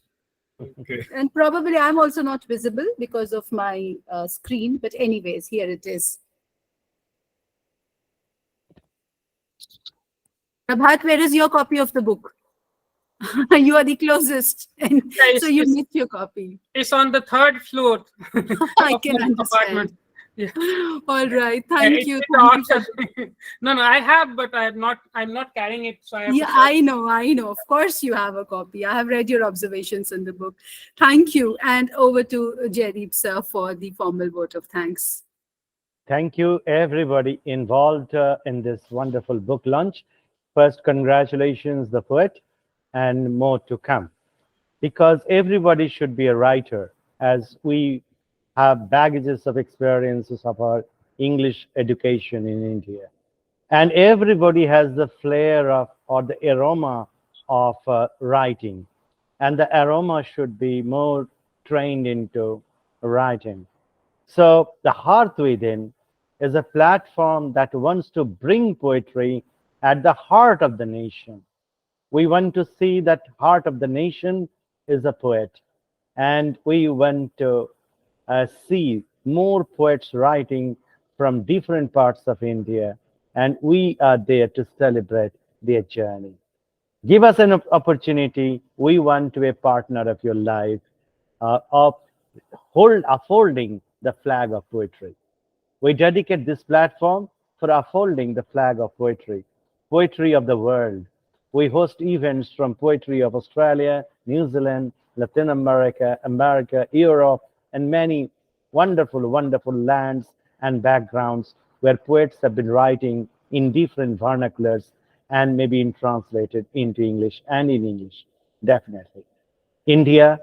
Okay. And probably I'm also not visible because of my screen. But anyways, here it is. Prabhat, where is your copy of the book? You are the closest, and Yeah, so you missed your copy. it's on the third floor I of can my apartment. understand. Yeah. All right. Thank It's you. in the Thank you for auction. No, I have, but I'm not carrying it, so I have to Yeah, search. I know. Of course, you have a copy. I have read your observations in the book. Thank you. And over to Jaydeep, sir, for the formal vote of thanks. Thank you, everybody involved in this wonderful book launch. First, congratulations, the poet, and more to come. Because everybody should be a writer, as we have baggages of experiences of our English education in India. And everybody has the flair of, or the aroma of writing. And the aroma should be more trained into writing. So the Hearth Within is a platform that wants to bring poetry at the heart of the nation. We want to see that heart of the nation is a poet. And we want to see more poets writing from different parts of India. And we are there to celebrate their journey. Give us an opportunity. We want to be a partner of your life, of upholding the flag of poetry. We dedicate this platform for upholding the flag of poetry, poetry of the world. We host events from poetry of Australia, New Zealand, Latin America, America, Europe, and many wonderful, wonderful lands and backgrounds where poets have been writing in different vernaculars and maybe in translated into English and in English, definitely. India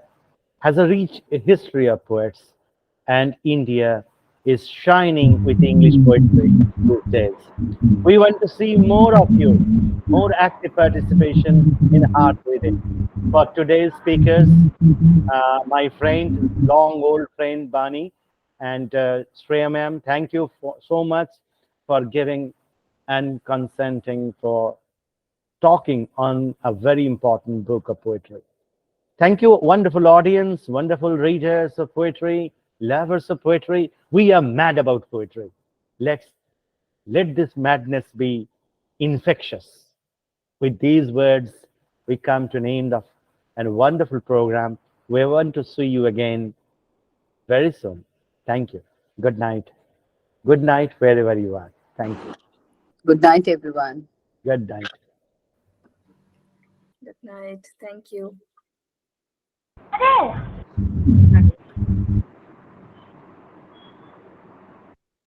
has a rich history of poets, and India is shining with English poetry these days. We want to see more of you, more active participation in Heart Within. For today's speakers, my friend, long old friend Bani, and Shreya ma'am, thank you so much for giving and consenting for talking on a very important book of poetry. Thank you, wonderful audience, wonderful readers of poetry, lovers of poetry. We are mad about poetry. Let this madness be infectious. With these words, we come to an end of a wonderful program. We want to see you again very soon. Thank you. Good night. Good night, wherever you are. Thank you. Good night, everyone. Good night. Good night. Thank you.